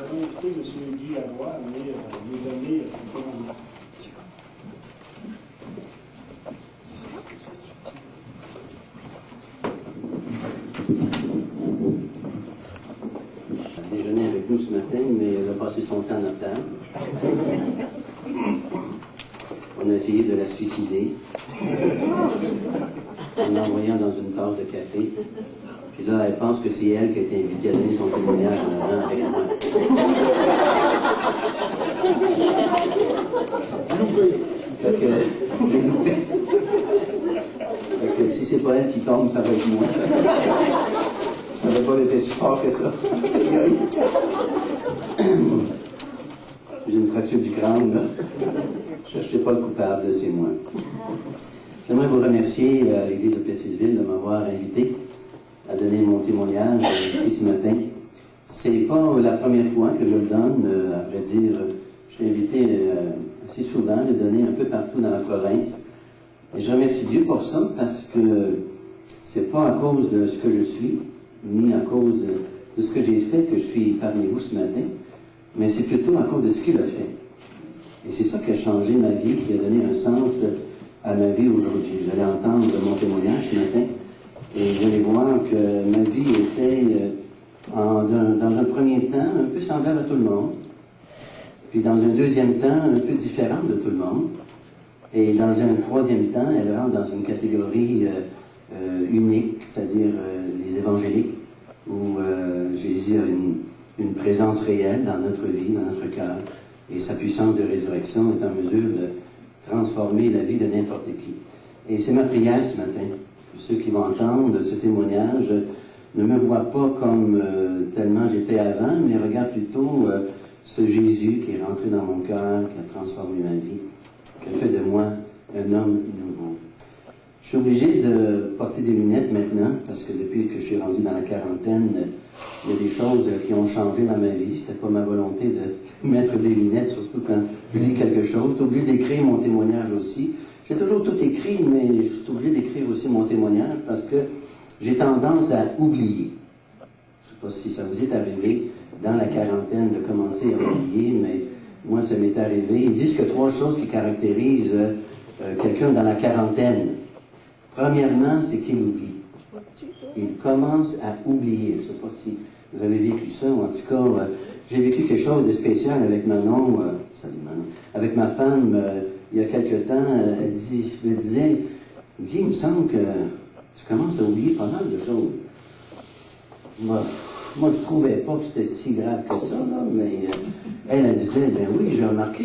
avons invité M. Guy Lavoie à venir nous donner son témoignage. Déjeuner avec nous ce matin, mais elle a passé son temps à table. On a essayé de la suicider en l'envoyant dans une tasse de café. Puis là, elle pense que c'est elle qui a été invitée à donner son témoignage en avant avec moi. Fait que j'ai loupé. Fait que si c'est pas elle qui tombe, ça va être moi. Ça n'avait pas été si fort que ça. J'ai une fracture du crâne, là. Cherchez pas le coupable, c'est moi. J'aimerais vous remercier à l'Église de Plessisville de m'avoir invité à donner mon témoignage ici ce matin. C'est pas la première fois que je le donne, à vrai dire. Je suis invité assez souvent à le donner un peu partout dans la province. Et je remercie Dieu pour ça parce que c'est pas à cause de ce que je suis, ni à cause de ce que j'ai fait que je suis parmi vous ce matin, mais c'est plutôt à cause de ce qu'il a fait. Et c'est ça qui a changé ma vie, qui a donné un sens à ma vie aujourd'hui. Vous allez entendre mon témoignage ce matin, et vous allez voir que ma vie était, dans un premier temps, un peu semblable à tout le monde, puis dans un deuxième temps, un peu différente de tout le monde, et dans un troisième temps, elle rentre dans une catégorie unique, c'est-à-dire les évangéliques, où Jésus a une présence réelle dans notre vie, dans notre cœur, et sa puissance de résurrection est en mesure de transformer la vie de n'importe qui. Et c'est ma prière ce matin, que ceux qui vont entendre ce témoignage ne me voient pas comme tellement j'étais avant, mais regardent plutôt ce Jésus qui est rentré dans mon cœur, qui a transformé ma vie, qui a fait de moi un homme nouveau. Je suis obligé de porter des lunettes maintenant, parce que depuis que je suis rendu dans la quarantaine, il y a des choses qui ont changé dans ma vie. C'était pas ma volonté de mettre des lunettes, surtout quand je lis quelque chose. Je suis obligé d'écrire mon témoignage aussi. J'ai toujours tout écrit, mais je suis obligé d'écrire aussi mon témoignage parce que j'ai tendance à oublier. Je sais pas si ça vous est arrivé dans la quarantaine de commencer à oublier, mais moi ça m'est arrivé. Ils disent qu'il y a 3 choses qui caractérisent quelqu'un dans la quarantaine. Premièrement, c'est qu'il oublie. Il commence à oublier. Je ne sais pas si vous avez vécu ça, ou en tout cas, j'ai vécu quelque chose de spécial avec Manon, salut Manon, avec ma femme, il y a quelque temps, elle me disait, Guy, il me semble que tu commences à oublier pas mal de choses. Moi je ne trouvais pas que c'était si grave que ça, là, mais elle disait, ben oui, j'ai remarqué,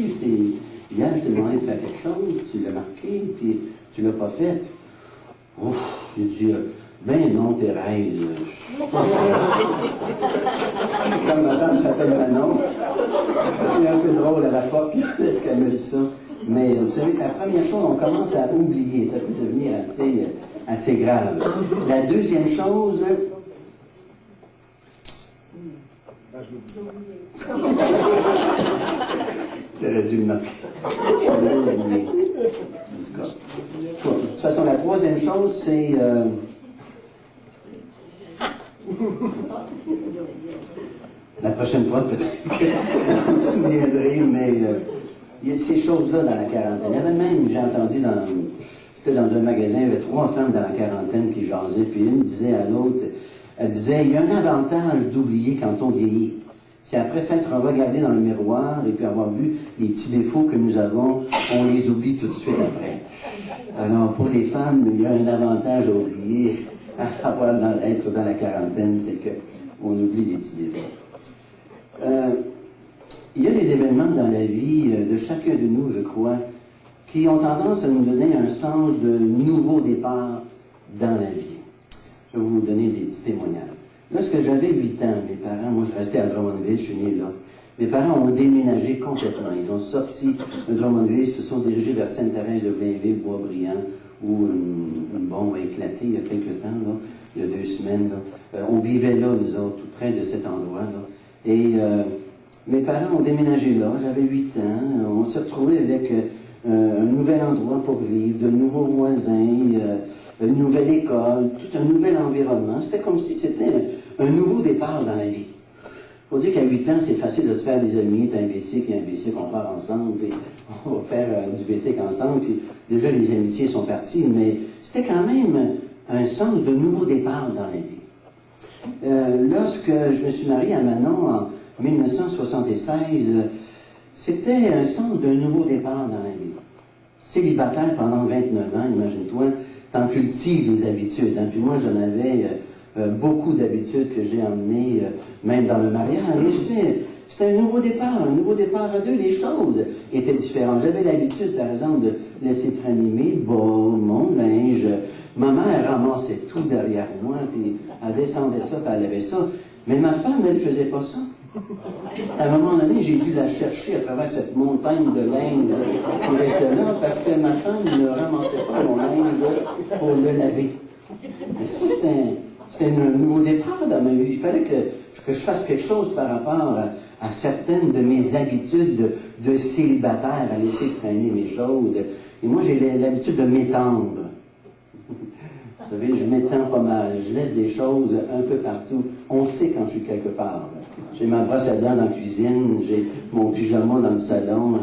hier, je t'ai demandé de faire quelque chose, tu l'as marqué, puis tu l'as pas fait. Ouf, j'ai dit, ben non, Thérèse. Comme ma femme s'appelle Manon, c'était un peu drôle à la fois, est-ce qu'elle me dit ça? Mais vous savez, la première chose, on commence à oublier, ça peut devenir assez grave. La deuxième chose... J'aurais dû le marquer. En tout cas. De toute façon, la troisième chose, c'est... La prochaine fois, peut-être que je me souviendrai, mais il y a ces choses-là dans la quarantaine. Il y avait même, j'ai entendu, c'était dans un magasin, il y avait 3 femmes dans la quarantaine qui jasaient, puis une disait à l'autre, elle disait, il y a un avantage d'oublier quand on vieillit. C'est après s'être regardé dans le miroir et puis avoir vu les petits défauts que nous avons, on les oublie tout de suite après. Alors, pour les femmes, il y a un avantage à oublier, à être dans la quarantaine, c'est qu'on oublie les petits défauts. Il y a des événements dans la vie de chacun de nous, je crois, qui ont tendance à nous donner un sens de nouveau départ dans la vie. Je vais vous donner des petits témoignages. Lorsque j'avais 8 ans, mes parents, moi je restais à Drummondville, je suis né là, mes parents ont déménagé complètement. Ils ont sorti de Drummondville, ils se sont dirigés vers Sainte-Thérèse de Blainville, Boisbriand, où une bombe a éclaté il y a quelque temps, là, il y a 2 semaines. Là. On vivait là, nous autres, tout près de cet endroit-là. Et mes parents ont déménagé là, j'avais 8 ans, on s'est retrouvés avec un nouvel endroit pour vivre, de nouveaux voisins, une nouvelle école, tout un nouvel environnement. C'était comme si c'était un nouveau départ dans la vie. Il faut dire qu'à 8 ans, c'est facile de se faire des amis, t'as un basic et un basic, on part ensemble, puis on va faire du basic ensemble, puis déjà les amitiés sont parties, mais c'était quand même un sens de nouveau départ dans la vie. Lorsque je me suis marié à Manon en 1976, c'était un sens d'un nouveau départ dans la vie. Célibataire pendant 29 ans, imagine-toi, t'en cultives les habitudes. Hein? Puis moi, j'en avais beaucoup d'habitudes que j'ai emmenées, même dans le mariage. Mais c'était un nouveau départ à deux. Les choses étaient différentes. J'avais l'habitude, par exemple, de laisser traîner mes bas, mon linge. Ma mère ramassait tout derrière moi, puis elle descendait ça, puis elle avait ça. Mais ma femme, elle ne faisait pas ça. À un moment donné, j'ai dû la chercher à travers cette montagne de linge qui restait là, parce que ma femme ne ramassait pas mon linge pour le laver. Mais ça, c'était un nouveau départ dans ma vie. Il fallait que je fasse quelque chose par rapport à certaines de mes habitudes de célibataire, à laisser traîner mes choses. Et moi, j'ai l'habitude de m'étendre. Vous savez, je m'étends pas mal. Je laisse des choses un peu partout. On sait quand je suis quelque part. J'ai ma brosse à dents dans la cuisine, j'ai mon pyjama dans le salon,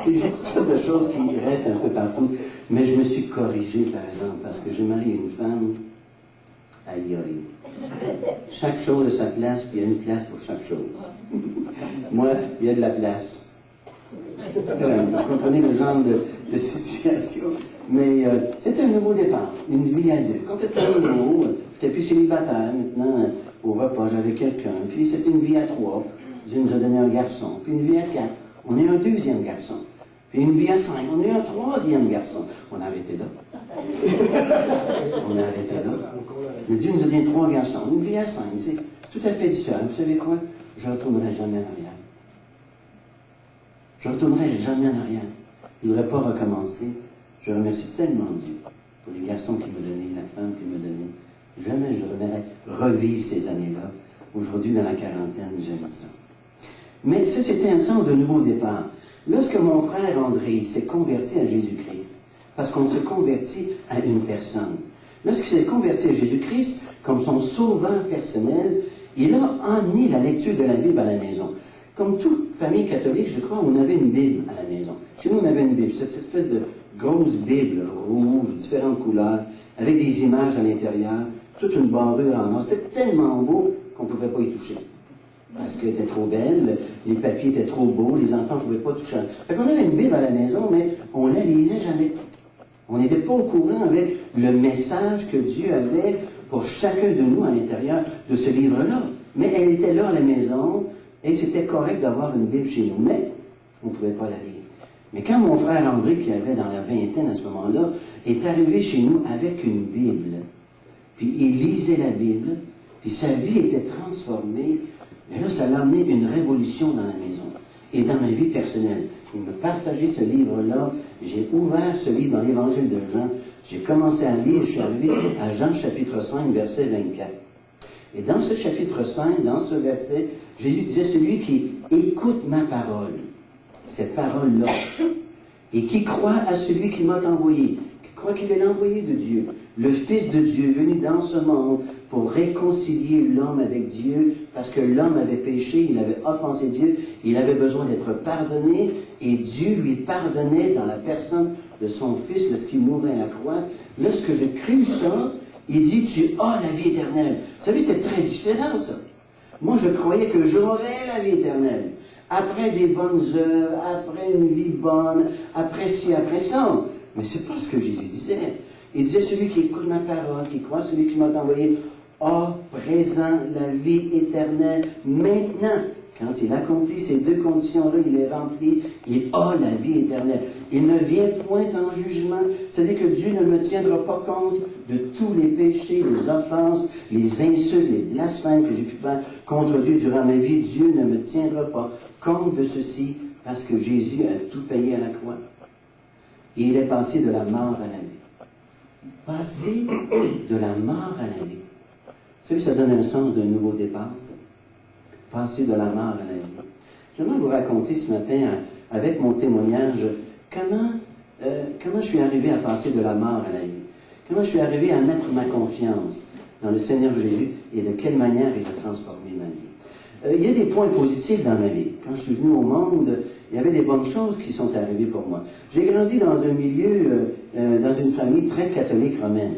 j'ai toutes sortes de choses qui restent un peu partout. Mais je me suis corrigé, par exemple, parce que j'ai marié une femme. Aïe aïe. Chaque chose a sa place, puis il y a une place pour chaque chose. Moi, il y a de la place. Vous comprenez le genre de situation. Mais c'était un nouveau départ, une vie à deux, complètement nouveau. J'étais plus célibataire, maintenant, au repas, j'avais quelqu'un. Puis c'était une vie à 3. Dieu nous a donné un garçon. Puis une vie à 4. On est un deuxième garçon. Puis une vie à 5. On est un troisième garçon. On a arrêté là. On a arrêté là. Mais Dieu nous a donné 3 garçons. Une vie à 5. C'est tout à fait différent. Vous savez quoi? Je ne retournerai jamais en arrière. Je ne retournerai jamais en arrière. Je ne voudrais pas recommencer. Je remercie tellement Dieu pour les garçons qu'il m'a donnés, la femme qu'il m'a donnée. Jamais je voudrais revivre ces années-là. Aujourd'hui, dans la quarantaine, j'aime ça. Mais ça, c'était un sens de nouveau départ. Lorsque mon frère André s'est converti à Jésus-Christ, parce qu'on se convertit à une personne, lorsqu'il s'est converti à Jésus-Christ comme son sauveur personnel, il a emmené la lecture de la Bible à la maison. Comme toute famille catholique, je crois, on avait une Bible à la maison. Chez nous, on avait une Bible, cette espèce de grosse Bible rouge, différentes couleurs, avec des images à l'intérieur, toute une barrure en or. C'était tellement beau qu'on ne pouvait pas y toucher. Parce qu'elle était trop belle, les papiers étaient trop beaux, les enfants ne pouvaient pas toucher. Fait qu'on avait une Bible à la maison, mais on ne la lisait jamais. On n'était pas au courant avec le message que Dieu avait pour chacun de nous à l'intérieur de ce livre-là. Mais elle était là à la maison, et c'était correct d'avoir une Bible chez nous. Mais on ne pouvait pas la lire. Mais quand mon frère André, qui avait dans la vingtaine à ce moment-là, est arrivé chez nous avec une Bible, puis il lisait la Bible, puis sa vie était transformée, et là, ça l'a amené une révolution dans la maison et dans ma vie personnelle. Il me partageait ce livre-là, j'ai ouvert ce livre dans l'Évangile de Jean, j'ai commencé à lire, je suis arrivé à Jean chapitre 5, verset 24. Et dans ce chapitre 5, dans ce verset, Jésus disait, celui qui écoute ma parole, cette parole-là, et qui croit à celui qui m'a envoyé, qui croit qu'il est l'envoyé de Dieu, le Fils de Dieu venu dans ce monde pour réconcilier l'homme avec Dieu, parce que l'homme avait péché, il avait offensé Dieu, il avait besoin d'être pardonné, et Dieu lui pardonnait dans la personne de son Fils lorsqu'il mourait à la croix. Lorsque j'ai cru ça, il dit, tu as la vie éternelle. Vous savez, c'était très différent, ça. Moi, je croyais que j'aurais la vie éternelle. Après des bonnes œuvres, après une vie bonne, après ci, après ça. Mais c'est pas ce que Jésus disait. Il disait, celui qui écoute ma parole, qui croit celui qui m'a envoyé, a présent la vie éternelle maintenant. Quand il accomplit ces 2 conditions-là, il est rempli, il a la vie éternelle. Il ne vient point en jugement. C'est-à-dire que Dieu ne me tiendra pas compte de tous les péchés, les offenses, les insultes, les blasphèmes que j'ai pu faire contre Dieu durant ma vie. Dieu ne me tiendra pas compte de ceci parce que Jésus a tout payé à la croix. Et il est passé de la mort à la vie. Passé de la mort à la vie. Vous savez, ça donne un sens d'un nouveau départ, ça. Passer de la mort à la vie. J'aimerais vous raconter ce matin, avec mon témoignage, comment je suis arrivé à passer de la mort à la vie. Comment je suis arrivé à mettre ma confiance dans le Seigneur Jésus et de quelle manière il a transformé ma vie. Il y a des points positifs dans ma vie. Quand je suis venu au monde, il y avait des bonnes choses qui sont arrivées pour moi. J'ai grandi dans un milieu, dans une famille très catholique romaine,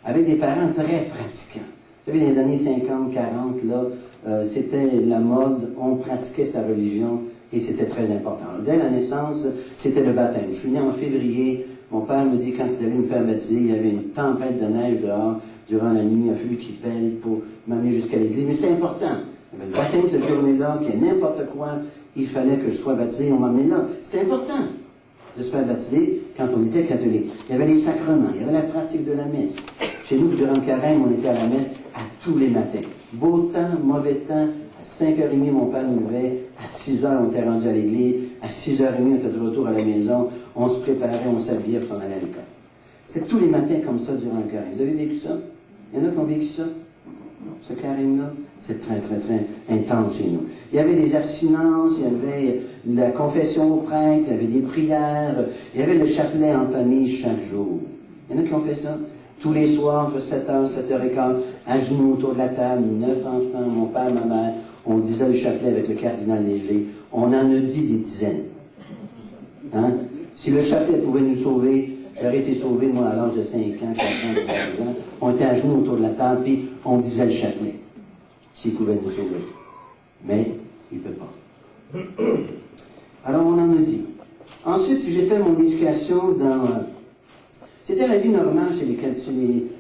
avec des parents très pratiquants. Vous savez, dans les années 50, 40, là, c'était la mode, on pratiquait sa religion et c'était très important. Alors, dès la naissance, c'était le baptême. Je suis né en février. Mon père me dit, quand il allait me faire baptiser, il y avait une tempête de neige dehors durant la nuit, il a fallu qu'il pèle pour m'amener jusqu'à l'église. Mais c'était important. Il y avait le baptême cette journée-là, qu'il y ait n'importe quoi, il fallait que je sois baptisé, on m'amenait là. C'était important de se faire baptiser quand on était catholique. Il y avait les sacrements, il y avait la pratique de la messe. Chez nous, durant le carême, on était à la messe à tous les matins. Beau temps, mauvais temps, à 5h30, mon père nous levait, à 6h, on était rendu à l'église, à 6h30, on était de retour à la maison, on se préparait, on s'habillait, puis on allait à l'école. C'est tous les matins comme ça durant le carême. Vous avez vécu ça? Il y en a qui ont vécu ça? Ce carême-là, c'est très, très, très intense chez nous. Il y avait des abstinences, il y avait la confession au prêtre, il y avait des prières, il y avait le chapelet en famille chaque jour. Il y en a qui ont fait ça? Tous les soirs, entre 7h, 7h15, à genoux autour de la table, 9 enfants, mon père, ma mère, on disait le chapelet avec le cardinal Léger. On en a dit des dizaines. Hein? Si le chapelet pouvait nous sauver, j'aurais été sauvé, moi, à l'âge de 5 ans, 4 ans, 3 ans. On était à genoux autour de la table, puis on disait le chapelet. S'il pouvait nous sauver. Mais, il ne peut pas. Alors, on en a dit. Ensuite, j'ai fait mon éducation dans... C'était la vie normale chez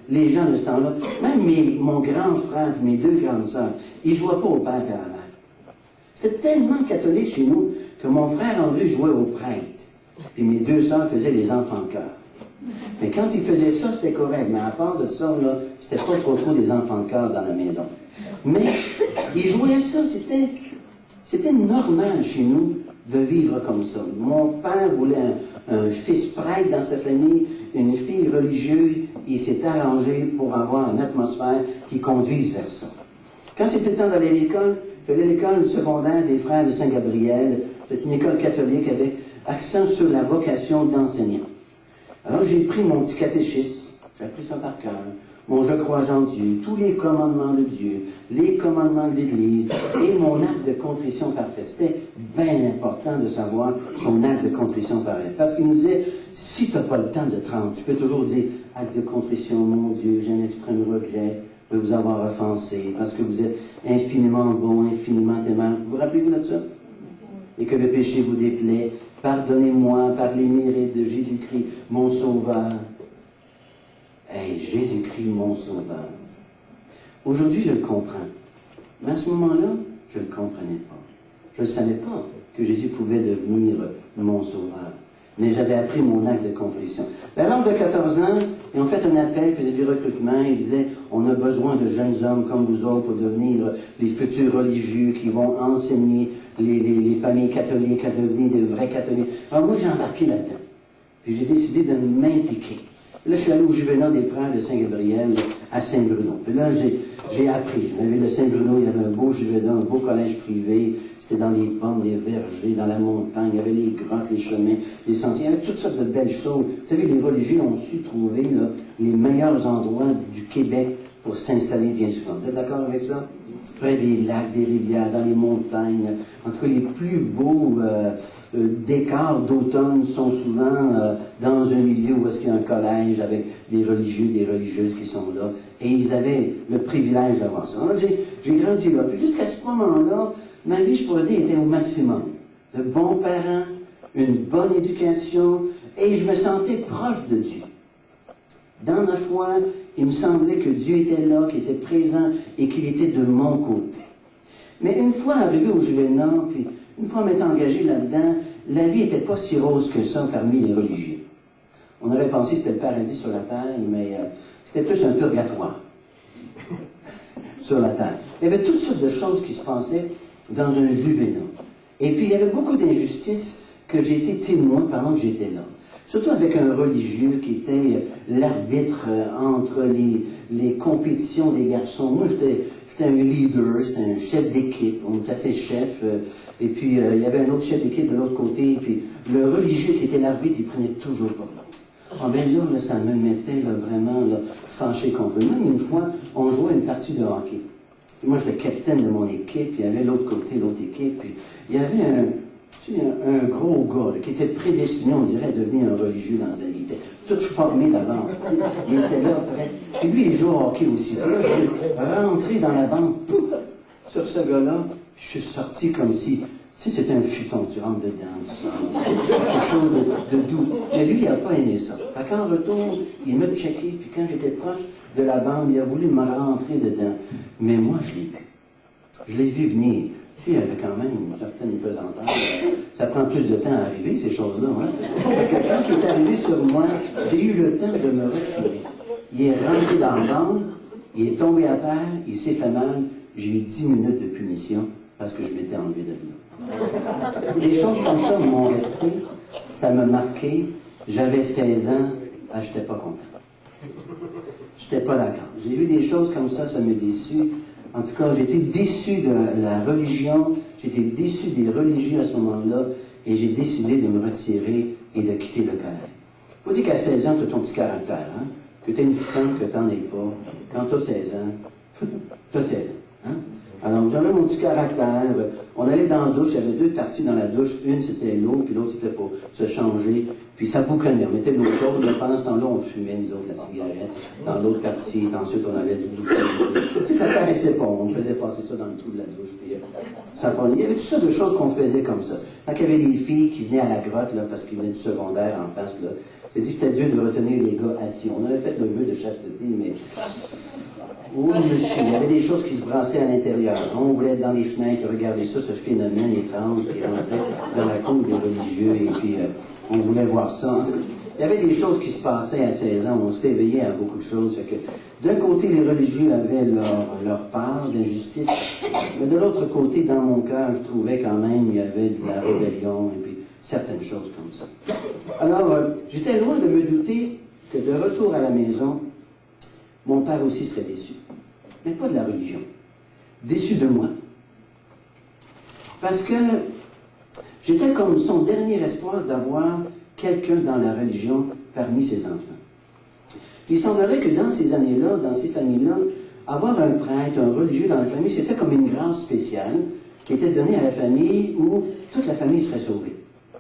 les gens de ce temps-là. Même mon grand frère, mes 2 grandes sœurs, ils ne jouaient pas au père et à la mère. C'était tellement catholique chez nous que mon frère André jouait au prêtre. Puis mes 2 sœurs faisaient les enfants de cœur. Mais quand ils faisaient ça, c'était correct. Mais à part de ça, là, c'était pas trop des enfants de cœur dans la maison. Mais ils jouaient ça, c'était normal chez nous de vivre comme ça. Mon père voulait un fils prêtre dans sa famille, une fille religieuse, il s'est arrangé pour avoir une atmosphère qui conduise vers ça. Quand c'était le temps d'aller à l'école, je faisais l'école secondaire des frères de Saint-Gabriel. C'était une école catholique avec accent sur la vocation d'enseignant. Alors j'ai pris mon petit catéchisme, j'ai appris ça par cœur, mon je crois en Dieu, tous les commandements de Dieu, les commandements de l'Église et mon acte de contrition parfait. C'était bien important de savoir son acte de contrition parfait. Parce qu'il nous disait, si tu n'as pas le temps de te rendre, tu peux toujours dire, acte de contrition, mon Dieu, j'ai un extrême regret de vous avoir offensé, parce que vous êtes infiniment bon, infiniment aimant. Vous rappelez-vous de ça? Et que le péché vous déplaît. Pardonnez-moi par les mérites de Jésus-Christ, mon Sauveur. Hey, Jésus-Christ, mon Sauveur. Aujourd'hui, je le comprends. Mais à ce moment-là, je ne le comprenais pas. Je ne savais pas que Jésus pouvait devenir mon Sauveur. Mais j'avais appris mon acte de contrition. À l'âge de 14 ans, ils ont fait un appel, ils faisaient du recrutement, ils disaient, on a besoin de jeunes hommes comme vous autres pour devenir les futurs religieux qui vont enseigner les familles catholiques à devenir des vrais catholiques. Alors moi, j'ai embarqué là-dedans. Puis j'ai décidé de m'impliquer. Là, je suis allé au Juvénat des frères de Saint-Gabriel à Saint-Bruno. Puis là, j'ai appris. Il y avait le Saint-Bruno, il y avait un beau Juvénat, un beau collège privé. C'était dans les pommes, des vergers, dans la montagne. Il y avait les grottes, les chemins, les sentiers. Il y avait toutes sortes de belles choses. Vous savez, les religieux ont su trouver là, les meilleurs endroits du Québec pour s'installer bien souvent. Vous êtes d'accord avec ça? Près des lacs, des rivières, dans les montagnes. En tout cas, les plus beaux décors d'automne sont souvent dans un milieu où est-ce qu'il y a un collège avec des religieux, des religieuses qui sont là. Et ils avaient le privilège d'avoir ça. Alors, j'ai grandi là. Puis jusqu'à ce moment-là, ma vie, je pourrais dire, était au maximum. De bons parents, une bonne éducation, et je me sentais proche de Dieu. Dans ma foi, il me semblait que Dieu était là, qu'il était présent et qu'il était de mon côté. Mais une fois arrivé au Juvénat, puis une fois m'étant engagé là-dedans, la vie n'était pas si rose que ça parmi les religieux. On aurait pensé que c'était le paradis sur la terre, mais c'était plus un purgatoire sur la terre. Il y avait toutes sortes de choses qui se passaient dans un Juvénat. Et puis il y avait beaucoup d'injustices que j'ai été témoin pendant que j'étais là. Surtout avec un religieux qui était l'arbitre entre les compétitions des garçons. Moi, j'étais un leader, j'étais un chef d'équipe, on était ses chefs, et puis il y avait un autre chef d'équipe de l'autre côté, et puis le religieux qui était l'arbitre, il prenait toujours pour l'autre. Ah ben là, ça me mettait là, vraiment là, fâché contre eux. Même une fois, on jouait une partie de hockey. Puis moi, j'étais capitaine de mon équipe, puis il y avait l'autre côté, l'autre équipe, puis il y avait un gros gars là, qui était prédestiné, on dirait, à devenir un religieux dans sa vie. Il était tout formé d'avance. Il était là, prêt. Puis lui, il joue au hockey aussi. Puis là, je suis rentré dans la banque, pouf, sur ce gars-là, puis je suis sorti comme si, tu sais, c'était un futon, tu rentres dedans, tu sens quelque chose de doux. Mais lui, il n'a pas aimé ça. Fait qu'en retour, il m'a checké, puis quand j'étais proche de la banque, il a voulu me rentrer dedans. Mais moi, je l'ai vu. Je l'ai vu venir. Tu sais, il y avait quand même une certaine pesanteur. Ça prend plus de temps à arriver, ces choses-là. Hein? Fait que quand il est arrivé sur moi, j'ai eu le temps de me retirer. Il est rentré dans le banc, il est tombé à terre, il s'est fait mal. J'ai eu 10 minutes de punition parce que je m'étais enlevé de là. Des choses comme ça m'ont resté, ça m'a marqué. J'avais 16 ans, je n'étais pas content. Je n'étais pas d'accord. J'ai vu des choses comme ça m'a déçu. En tout cas, j'étais déçu de la religion, j'étais déçu des religieux à ce moment-là, et j'ai décidé de me retirer et de quitter le collège. Faut dire qu'à 16 ans, tu as ton petit caractère, hein? Que tu es une femme, que tu n'en es pas. Quand tu as 16 ans, tu as 16 ans. Hein? Alors, j'avais mon petit caractère. On allait dans la douche, il y avait 2 parties dans la douche. Une, c'était l'eau, puis l'autre, c'était pour se changer. Puis ça bouconnait. On mettait de l'eau chaude. Mais pendant ce temps-là, on fumait, nous autres, la cigarette. Dans l'autre partie, puis ensuite, on allait se doucher. Tu sais, ça paraissait pas. On faisait passer ça dans le trou de la douche. Puis, ça prenait. Il y avait tout ça de choses qu'on faisait comme ça. Quand il y avait des filles qui venaient à la grotte, là, parce qu'ils venaient du secondaire en face, là, j'ai dit que c'était dur de retenir les gars assis. On avait fait le vœu de chasteté, mais... Oui, monsieur, il y avait des choses qui se brassaient à l'intérieur. On voulait être dans les fenêtres, regarder ça, ce phénomène étrange qui rentrait dans la cour des religieux, et puis on voulait voir ça. En tout cas, il y avait des choses qui se passaient à 16 ans, on s'éveillait à beaucoup de choses. Fait que, d'un côté, les religieux avaient leur part d'injustice, mais de l'autre côté, dans mon cœur, je trouvais quand même qu'il y avait de la rébellion, et puis certaines choses comme ça. Alors, j'étais loin de me douter que de retour à la maison, mon père aussi serait déçu. Mais pas de la religion. Déçu de moi. Parce que j'étais comme son dernier espoir d'avoir quelqu'un dans la religion parmi ses enfants. Il semblerait que dans ces années-là, dans ces familles-là, avoir un prêtre, un religieux dans la famille, c'était comme une grâce spéciale qui était donnée à la famille où toute la famille serait sauvée,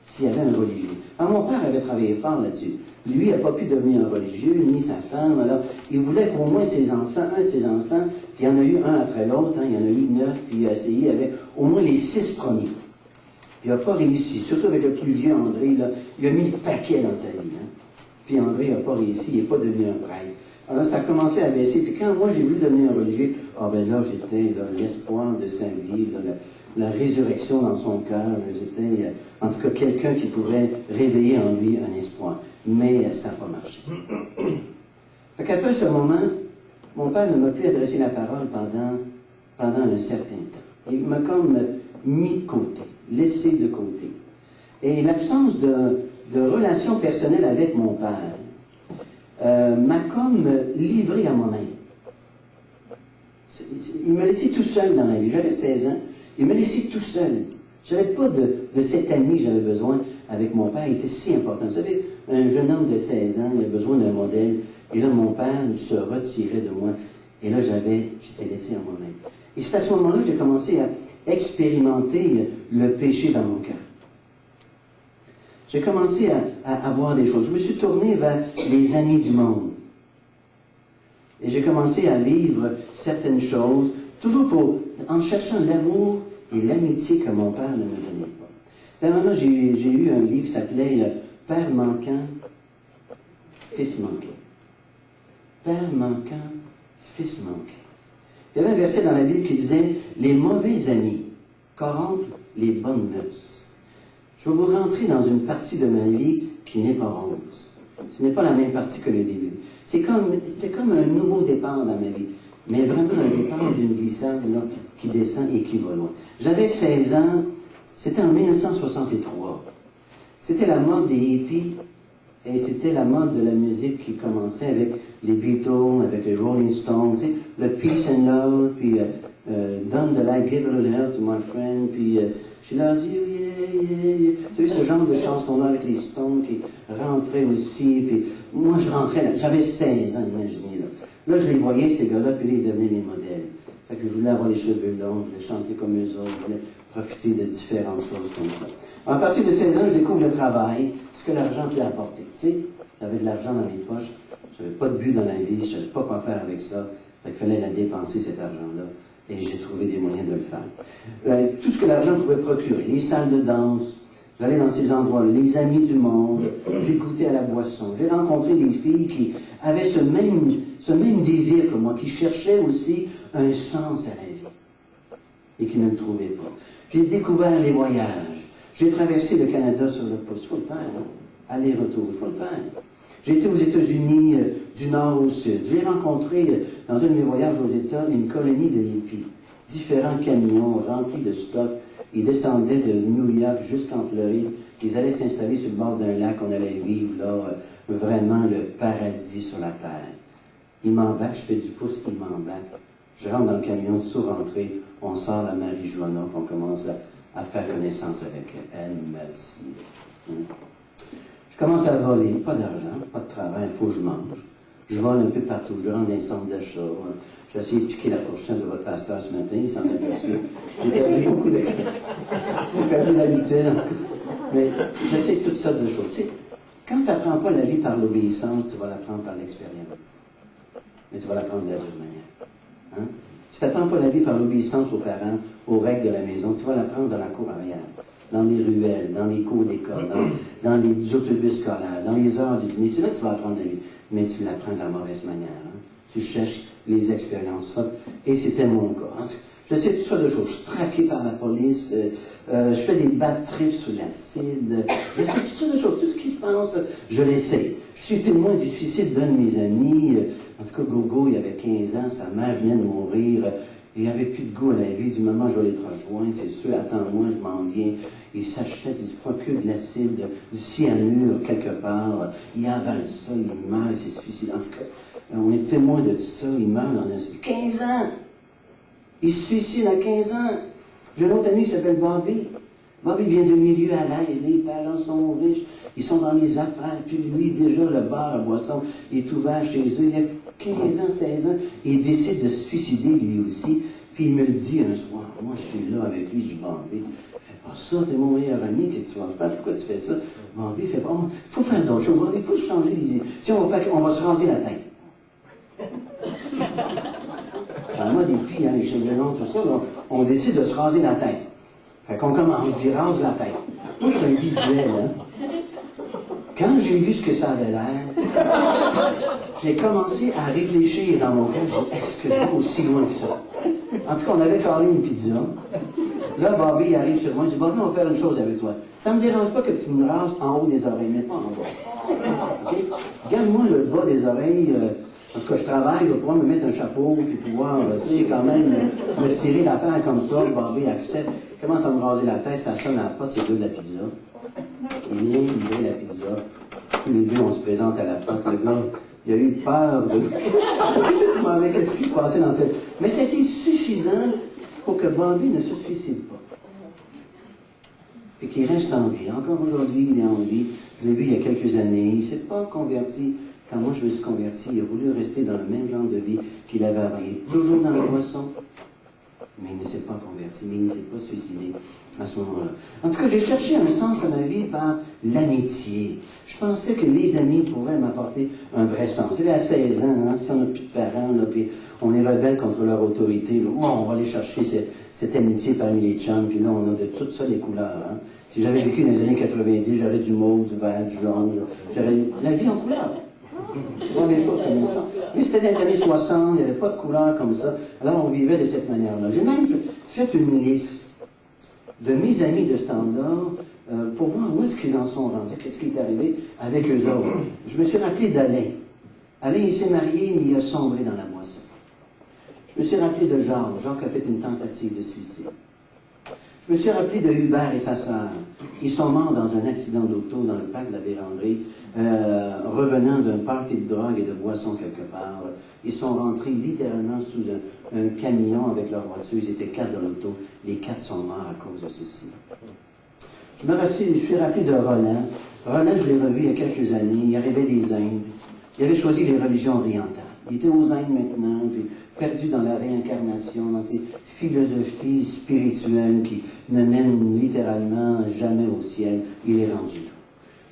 s'il y avait un religieux. Alors mon père avait travaillé fort là-dessus. Lui n'a pas pu devenir un religieux, ni sa femme. Alors, il voulait qu'au moins ses enfants, un de ses enfants, puis il y en a eu un après l'autre, hein, il y en a eu 9, puis il a essayé, il y avait au moins les 6 premiers. Il n'a pas réussi, surtout avec le plus vieux André, là, il a mis le paquet dans sa vie. Hein. Puis André n'a pas réussi, il n'est pas devenu un prêtre. Alors ça a commencé à baisser, puis quand moi j'ai voulu devenir un religieux, ben là j'étais l'espoir de sa vie, la résurrection dans son cœur, j'étais en tout cas quelqu'un qui pourrait réveiller en lui un espoir. Mais ça n'a pas marché. Fait qu'après ce moment, mon père ne m'a plus adressé la parole pendant un certain temps. Il m'a comme mis de côté, laissé de côté. Et l'absence de relation personnelle avec mon père m'a comme livré à moi-même. Il m'a laissé tout seul dans la vie. J'avais 16 ans. Il m'a laissé tout seul. Je n'avais pas de cet ami que j'avais besoin avec mon père. Il était si important. Vous savez, un jeune homme de 16 ans, il a besoin d'un modèle. Et là, mon père se retirait de moi. Et là, j'étais laissé à moi-même. Et c'est à ce moment-là que j'ai commencé à expérimenter le péché dans mon cœur. J'ai commencé à voir des choses. Je me suis tourné vers les amis du monde. Et j'ai commencé à vivre certaines choses, toujours en cherchant l'amour et l'amitié que mon père ne me donnait pas. À un moment, j'ai eu un livre qui s'appelait « Père manquant, fils manqué ». Père manquant, fils manqué. Il y avait un verset dans la Bible qui disait « Les mauvais amis corrompent les bonnes mœurs ». Je vais vous rentrer dans une partie de ma vie qui n'est pas rose. Ce n'est pas la même partie que le début. C'était comme un nouveau départ dans ma vie. Mais vraiment un départ d'une glissade là, qui descend et qui va loin. J'avais 16 ans, c'était en 1963. C'était la mode des hippies et c'était la mode de la musique qui commençait avec les Beatles, avec les Rolling Stones, tu sais, le Peace and Love, puis Done the Light, Give a Little Help to My Friend, puis She Loves You, Yeah, Yeah, Yeah. Vous savez, ce genre de chansons-là avec les Stones qui rentraient aussi, puis moi je rentrais là, j'avais 16 ans, imaginez là. Là, je les voyais, ces gars-là, puis là, ils devenaient mes modèles. Fait que je voulais avoir les cheveux longs, je voulais chanter comme eux autres, je voulais profiter de différentes choses comme ça. À partir de 16 ans, je découvre le travail, ce que l'argent peut apporter. Tu sais, j'avais de l'argent dans mes poches, j'avais pas de but dans la vie, je savais pas quoi faire avec ça. Fait qu'il fallait la dépenser, cet argent-là. Et j'ai trouvé des moyens de le faire. Tout ce que l'argent pouvait procurer, les salles de danse, j'allais dans ces endroits-là, les amis du monde, j'ai goûté à la boisson. J'ai rencontré des filles qui avaient ce même désir que moi, qui cherchaient aussi un sens à la vie et qui ne le trouvaient pas. J'ai découvert les voyages. J'ai traversé le Canada sur le pouce. Il faut le faire, hein? Aller-retour, il faut le faire. J'ai été aux États-Unis, du nord au sud. J'ai rencontré, dans un de mes voyages aux États, une colonie de hippies. Différents camions remplis de stock. Ils descendaient de New York jusqu'en Floride. Ils allaient s'installer sur le bord d'un lac. On allait vivre là, vraiment le paradis sur la terre. Ils m'embarquent, je fais du pouce, ils m'embarquent. Je rentre dans le camion, sous-rentrée, on sort la marijuana, puis on commence à faire connaissance avec elle. Merci. Je commence à voler, pas d'argent, pas de travail, il faut que je mange. Je vole un peu partout, je rentre dans les centres d'achat. J'ai essayé de piquer la fourchette de votre pasteur ce matin, il s'en est aperçu. J'ai perdu beaucoup d'expérience. J'ai perdu l'habitude, en tout cas. Mais j'essaie toutes sortes de choses. Tu sais, quand tu n'apprends pas la vie par l'obéissance, tu vas l'apprendre par l'expérience. Mais tu vas l'apprendre de la dure manière. Hein? Si tu n'apprends pas la vie par l'obéissance aux parents, aux règles de la maison, tu vas l'apprendre dans la cour arrière, dans les ruelles, dans les cours d'école, dans les autobus scolaires, dans les heures du dîner. C'est là que tu vas apprendre la vie. Mais tu l'apprends de la mauvaise manière. Hein? Tu cherches les expériences fortes. Et c'était mon cas. Je sais toutes sortes de choses. Je suis traqué par la police. Je fais des bad trips sous l'acide. Je sais toutes sortes de choses. Tout ce qui se passe, je l'essaie. Je suis témoin du suicide d'un de mes amis. En tout cas, Gogo, il avait 15 ans. Sa mère venait de mourir. Il n'avait plus de goût à la vie. Il dit, maman, je vais aller te rejoindre. C'est sûr, attends-moi, je m'en viens. Il s'achète, il se procure de l'acide, du cyanure quelque part. Il avale ça, il meurt, il se suicide. En tout cas, on est témoin de ça. Il meurt dans un... 15 ans! Il se suicide à 15 ans. J'ai un autre ami qui s'appelle Bobby. Bobby vient de milieu à l'aise. Les parents sont riches. Ils sont dans les affaires. Puis lui, déjà, le bar à boisson est ouvert chez eux. Il a 15 ans, 16 ans. Il décide de se suicider lui aussi. Puis il me le dit un soir. Moi, je suis là avec lui. Je dis, Bobby, fais pas ça. T'es mon meilleur ami. Qu'est-ce que tu vas faire? Pourquoi tu fais ça? Bobby fait, oh, il faut faire d'autres choses. Il faut changer les idées. Si on va se raser la tête. Moi, des filles, hein, les cheveux longs, tout ça, on décide de se raser la tête. Fait qu'on commence, j'y rase la tête. Moi, je suis un visuel, hein. Quand j'ai vu ce que ça avait l'air, j'ai commencé à réfléchir dans mon cœur. Je dis, est-ce que je vais aussi loin que ça? En tout cas, on avait calé une pizza. Là, Bobby arrive sur moi. Il dit, Bobby, on va faire une chose avec toi. Ça ne me dérange pas que tu me rases en haut des oreilles, mais pas en bas. Okay? Garde-moi le bas des oreilles. En tout cas, je travaille pour pouvoir me mettre un chapeau, puis pouvoir, tu sais, quand même, me tirer l'affaire comme ça. Bobby accepte. Il commence à me raser la tête, ça sonne à la porte, c'est deux de la pizza. Il vient, il veut la pizza. Tous les deux, on se présente à la porte. Le gars, il a eu peur de... Il s'est demandé qu'est-ce qui se passait dans cette... Mais c'était suffisant pour que Bobby ne se suicide pas. Et qu'il reste en vie. Encore aujourd'hui, il est en vie. Je l'ai vu il y a quelques années. Il ne s'est pas converti. Quand moi je me suis converti, il a voulu rester dans le même genre de vie qu'il avait avant. Il est toujours dans la boisson, mais il ne s'est pas converti, mais il ne s'est pas suicidé à ce moment-là. En tout cas, j'ai cherché un sens à ma vie par l'amitié. Je pensais que les amis pourraient m'apporter un vrai sens. C'est à 16 ans, hein, si on n'a plus de parents, là, puis on est rebelle contre leur autorité, là, on va aller chercher cette amitié parmi les chums, puis là, on a de toutes ça les couleurs. Hein. Si j'avais vécu dans les années 90, j'aurais du mauve, du vert, du jaune, j'aurais la vie en couleur. Bon, des choses comme ça. Mais c'était dans les années 60, il n'y avait pas de couleur comme ça. Alors on vivait de cette manière-là. J'ai même fait une liste de mes amis de ce temps-là pour voir où est-ce qu'ils en sont rendus, qu'est-ce qui est arrivé avec eux autres. Je me suis rappelé d'Alain. Alain, il s'est marié, mais il a sombré dans la boisson. Je me suis rappelé de Jacques. Jacques a fait une tentative de suicide. Je me suis rappelé de Hubert et sa sœur. Ils sont morts dans un accident d'auto dans le parc de la Vérandrie, revenant d'un party de drogue et de boissons quelque part. Ils sont rentrés littéralement sous un camion avec leur voiture. Ils étaient 4 dans l'auto. Les 4 sont morts à cause de ceci. Je me suis rappelé de Roland. Roland, je l'ai revu il y a quelques années. Il arrivait des Indes. Il avait choisi les religions orientales. Il était aux Indes maintenant, puis perdu dans la réincarnation, dans ces philosophies spirituelles qui ne mènent littéralement jamais au ciel. Il est rendu là.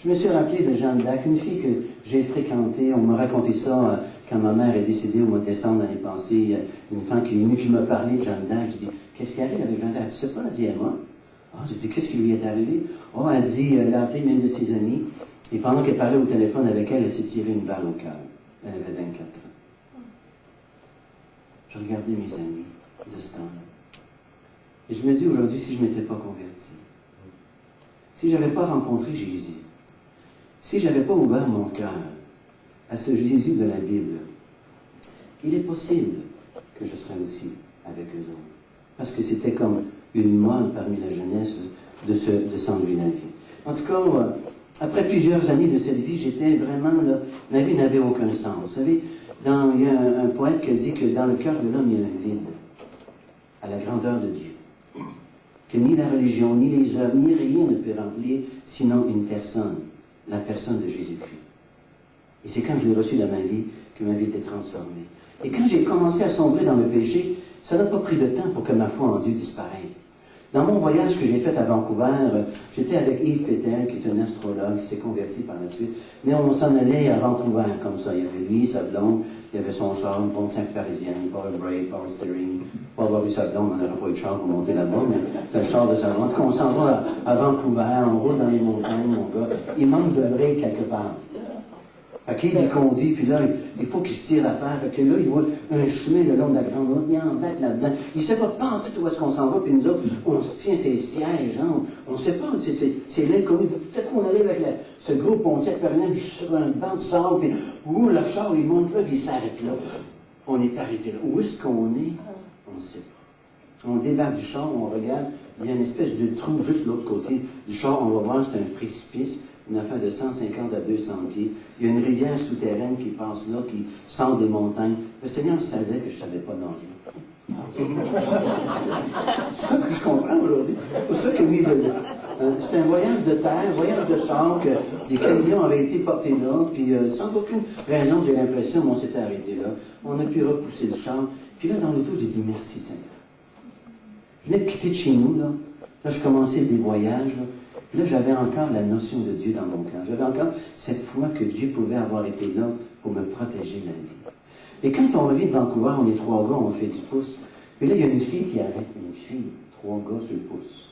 Je me suis rappelé de Jeanne d'Arc, une fille que j'ai fréquentée. On m'a raconté ça quand ma mère est décédée au mois de décembre l'année passée. Une femme qui est venue, qui m'a parlé de Jeanne d'Arc. J'ai dit, qu'est-ce qui arrive avec Jeanne d'Arc? Tu sais pas? Elle dit, Emma. Ah, j'ai dit, qu'est-ce qui lui est arrivé? Oh, elle dit, elle a appelé une de ses amies. Et pendant qu'elle parlait au téléphone avec elle, elle s'est tirée une balle au cœur. Elle avait 24 ans. Je regardais mes amis de ce temps-là. Et je me dis aujourd'hui, si je ne m'étais pas converti, si je n'avais pas rencontré Jésus, si je n'avais pas ouvert mon cœur à ce Jésus de la Bible, il est possible que je serais aussi avec eux autres. Parce que c'était comme une mort parmi la jeunesse de s'enlever la vie. En tout cas, après plusieurs années de cette vie, j'étais vraiment là, ma vie n'avait aucun sens. Vous savez, il y a un poète qui dit que dans le cœur de l'homme, il y a un vide à la grandeur de Dieu. Que ni la religion, ni les œuvres, ni rien ne peut remplir, sinon une personne, la personne de Jésus-Christ. Et c'est quand je l'ai reçu dans ma vie que ma vie était transformée. Et quand j'ai commencé à sombrer dans le péché, ça n'a pas pris de temps pour que ma foi en Dieu disparaisse. Dans mon voyage que j'ai fait à Vancouver, j'étais avec Yves Péter, qui est un astrologue, qui s'est converti par la suite. Mais on s'en allait à Vancouver, comme ça. Il y avait lui, sa blonde, il y avait son char, une bonne 5 parisienne, power brake, power steering. Pas avoir eu sa blonde, on n'aurait pas eu de char pour monter là-bas, mais c'est le char de sa blonde. En tout cas, on s'en va à Vancouver, on roule dans les montagnes, mon gars. Il manque de break quelque part. Fait qu'il il conduit, puis là, il faut qu'il se tire l'affaire. Fait que là, il voit un chemin le long de la grande route, il embarque là-dedans. Il ne sait pas en tout où est-ce qu'on s'en va, puis nous autres, on se tient ses sièges, hein, on ne sait pas, c'est l'inconnu. Tout à coup, on arrive avec ce gros pontiac permanent sur un banc de sable, puis le char, il monte là, puis il s'arrête là. On est arrêté là. Où est-ce qu'on est? On ne sait pas. On débarque du char, on regarde, il y a une espèce de trou juste de l'autre côté du char, on va voir, c'est un précipice. Une affaire de 150 à 200 pieds. Il y a une rivière souterraine qui passe là, qui sort des montagnes. Le Seigneur savait que je ne savais pas nager. C'est ça que je comprends aujourd'hui. C'est ça que mis de là. C'était un voyage de terre, un voyage de sable, que des camions avaient été portés là, puis sans aucune raison, j'ai l'impression, on s'était arrêté là. On a pu repousser le char. Puis là, dans l'auto, j'ai dit merci Seigneur. Je venais de quitter de chez nous, là. Là, je commençais des voyages, là. Là, j'avais encore la notion de Dieu dans mon cœur. J'avais encore cette foi que Dieu pouvait avoir été là pour me protéger la vie. Et quand on revient de Vancouver, on est 3 gars, on fait du pouce. Puis là, il y a une fille qui arrête. Une fille, 3 gars sur le pouce.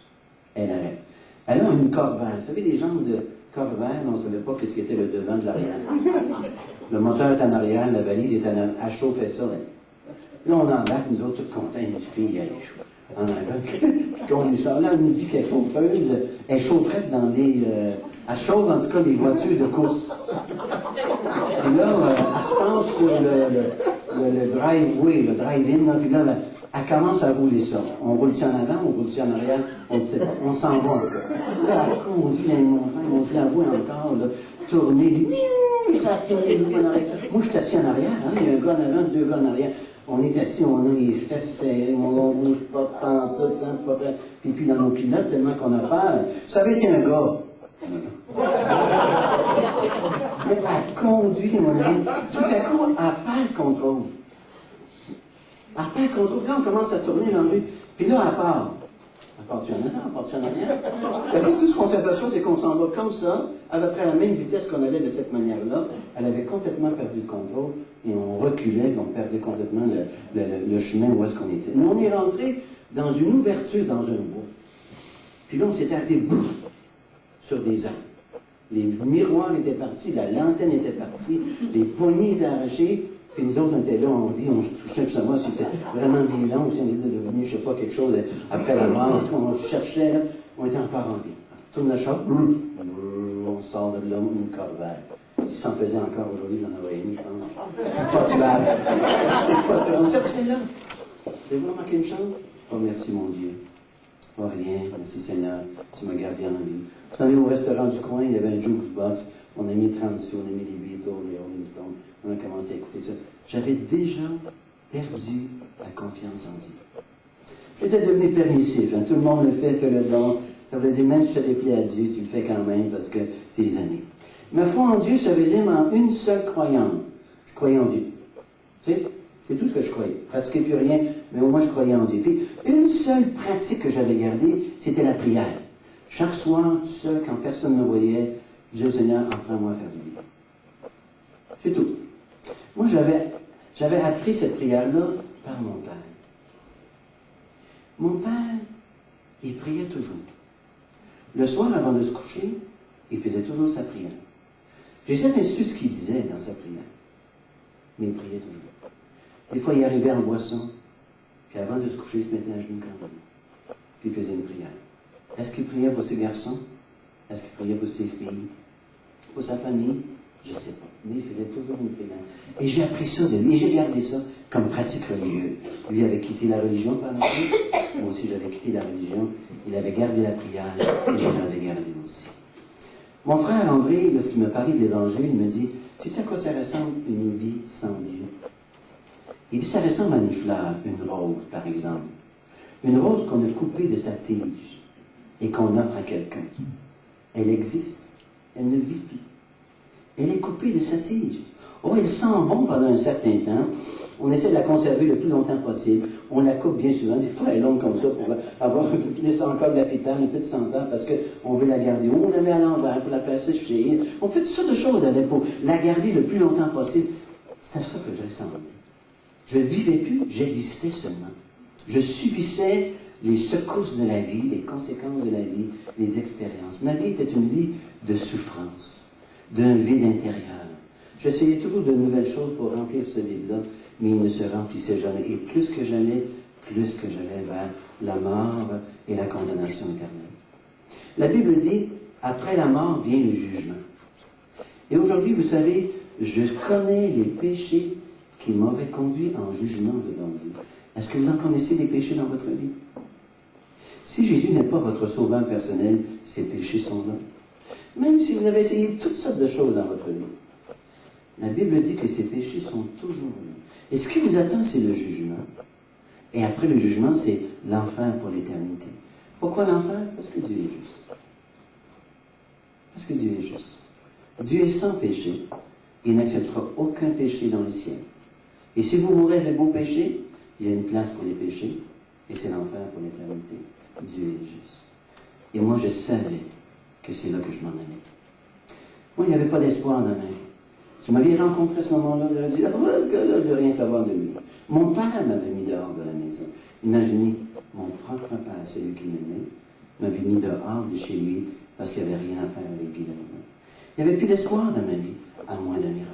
Elle arrête. Elle a une Corvair. Vous savez, les jambes de Corvair, on ne savait pas ce qu'était le devant de l'arrière. Le moteur est en arrière, la valise est en arrière. Elle chauffait ça. Là, on embarque, nous autres, tous contents. Une fille, elle est chaude. En avant. Quand on sort là, elle nous dit qu'elle est chauffeuse, elle chaufferait dans les... elle chauffe en tout cas les voitures de course. Et là, elle se passe sur le driveway, le drive-in, puis là, elle commence à rouler ça. On roule-tu en avant, on roule-tu en arrière, on ne sait pas. On s'en va en tout cas. Là, elle conduit dans les montagnes, je la vois encore, là, tourner, ça a tourné, en arrière. Moi, je suis assis en arrière, hein, il y a un gars en avant, 2 gars en arrière. On est assis, on a les fesses serrées, on ne bouge pas pantoute, hein, pas fait pipi dans nos culottes tellement qu'on a peur. Ça avait été un gars. Mais elle conduit, mon ami. Tout à coup, elle perd le contrôle. Elle perd le contrôle. Là, on commence à tourner dans la rue. Puis là, elle part. Elle part-tu en avant, elle part-tu en arrière? D'accord, tout ce qu'on s'aperçoit, c'est qu'on s'en va comme ça, à peu près à la même vitesse qu'on allait de cette manière-là. Elle avait complètement perdu le contrôle. Et on reculait, puis on perdait complètement le chemin où est-ce qu'on était. Mais on est rentré dans une ouverture dans un bois. Puis là, on s'était arrêté sur des arbres. Les miroirs étaient partis, la lanterne était partie, les poignées étaient arrachées, puis nous autres, on était là, on vit, on se touchait pour savoir si c'était vraiment violent ou si on était devenu, je ne sais pas, quelque chose après la mort. En tout cas, on cherchait, là, on était encore en vie. On tourne le char, on sort de là, une Corvair. Si ça en faisait encore aujourd'hui, j'en aurais une, je pense. Pas tuable. Pas tuable. On s'est là. Avez-vous remarqué une chose? Oh, merci, mon Dieu. Oh, rien. Merci, Seigneur. Tu m'as gardé en vie. On est allé au restaurant du coin, il y avait un jukebox. On a mis 30 sous, on a mis les Beatles, les Rolling Stones. On a commencé à écouter ça. J'avais déjà perdu la confiance en Dieu. J'étais devenu permissif. Hein. Tout le monde le fait le don. Ça veut dire, même si ça déplaît à Dieu, tu le fais quand même parce que t'es aimé. Ma foi en Dieu, ça veut dire en une seule croyance. Je croyais en Dieu. C'est tout ce que je croyais. Je pratiquais plus rien, mais au moins je croyais en Dieu. Puis, une seule pratique que j'avais gardée, c'était la prière. Chaque soir, tout seul, quand personne ne me voyait, je disais au Seigneur, apprends-moi à faire du bien. C'est tout. Moi, j'avais appris cette prière-là par mon père. Mon père, il priait toujours. Le soir, avant de se coucher, il faisait toujours sa prière. J'ai jamais su ce qu'il disait dans sa prière, mais il priait toujours. Des fois, il arrivait en boisson, puis avant de se coucher, il se mettait à genoux quand même, puis il faisait une prière. Est-ce qu'il priait pour ses garçons? Est-ce qu'il priait pour ses filles? Pour sa famille? Je ne sais pas. Mais il faisait toujours une prière. Et j'ai appris ça de lui, et j'ai gardé ça comme pratique religieuse. Lui avait quitté la religion par la suite. Moi aussi, j'avais quitté la religion. Il avait gardé la prière, et je l'avais gardée aussi. Mon frère André, lorsqu'il m'a parlé de l'Évangile, il me dit, tu sais à quoi ça ressemble une vie sans Dieu? Il dit, ça ressemble à une fleur, une rose, par exemple. Une rose qu'on a coupée de sa tige et qu'on offre à quelqu'un. Elle existe, elle ne vit plus. Elle est coupée de sa tige. Oh, elle sent bon pendant un certain temps. On essaie de la conserver le plus longtemps possible. On la coupe bien souvent. Des fois, elle est longue comme ça pour avoir un peu plus encore de la pétale, un peu de senteur, parce qu'on veut la garder. On la met à l'envers pour la faire sécher. On fait toutes sortes de choses avec pour la garder le plus longtemps possible. C'est ça que je ressemblais. Je ne vivais plus, j'existais seulement. Je subissais les secousses de la vie, les conséquences de la vie, les expériences. Ma vie était une vie de souffrance, d'un vide intérieur. J'essayais toujours de nouvelles choses pour remplir ce vide-là, mais il ne se remplissait jamais. Et plus que j'allais vers la mort et la condamnation éternelle. La Bible dit, après la mort vient le jugement. Et aujourd'hui, vous savez, je connais les péchés qui m'auraient conduit en jugement devant Dieu. Est-ce que vous en connaissez des péchés dans votre vie? Si Jésus n'est pas votre sauveur personnel, ces péchés sont là. Même si vous avez essayé toutes sortes de choses dans votre vie, la Bible dit que ces péchés sont toujours là. Et ce qui vous attend, c'est le jugement. Et après le jugement, c'est l'enfer pour l'éternité. Pourquoi l'enfer? Parce que Dieu est juste. Parce que Dieu est juste. Dieu est sans péché. Il n'acceptera aucun péché dans le ciel. Et si vous mourrez avec vos péchés, il y a une place pour les péchés, et c'est l'enfer pour l'éternité. Dieu est juste. Et moi, je savais que c'est là que je m'en allais. Moi, il n'y avait pas d'espoir dans ma vie. Si vous m'aviez rencontré à ce moment-là, j'aurais dit, ah, ce gars-là, je ne veux rien savoir de lui. Mon père m'avait mis dehors de la maison. Imaginez, mon propre père, celui qui m'aimait, m'avait mis dehors de chez lui parce qu'il n'y avait rien à faire avec Guy Lanois. Il n'y avait plus d'espoir dans ma vie, à moins d'un miracle.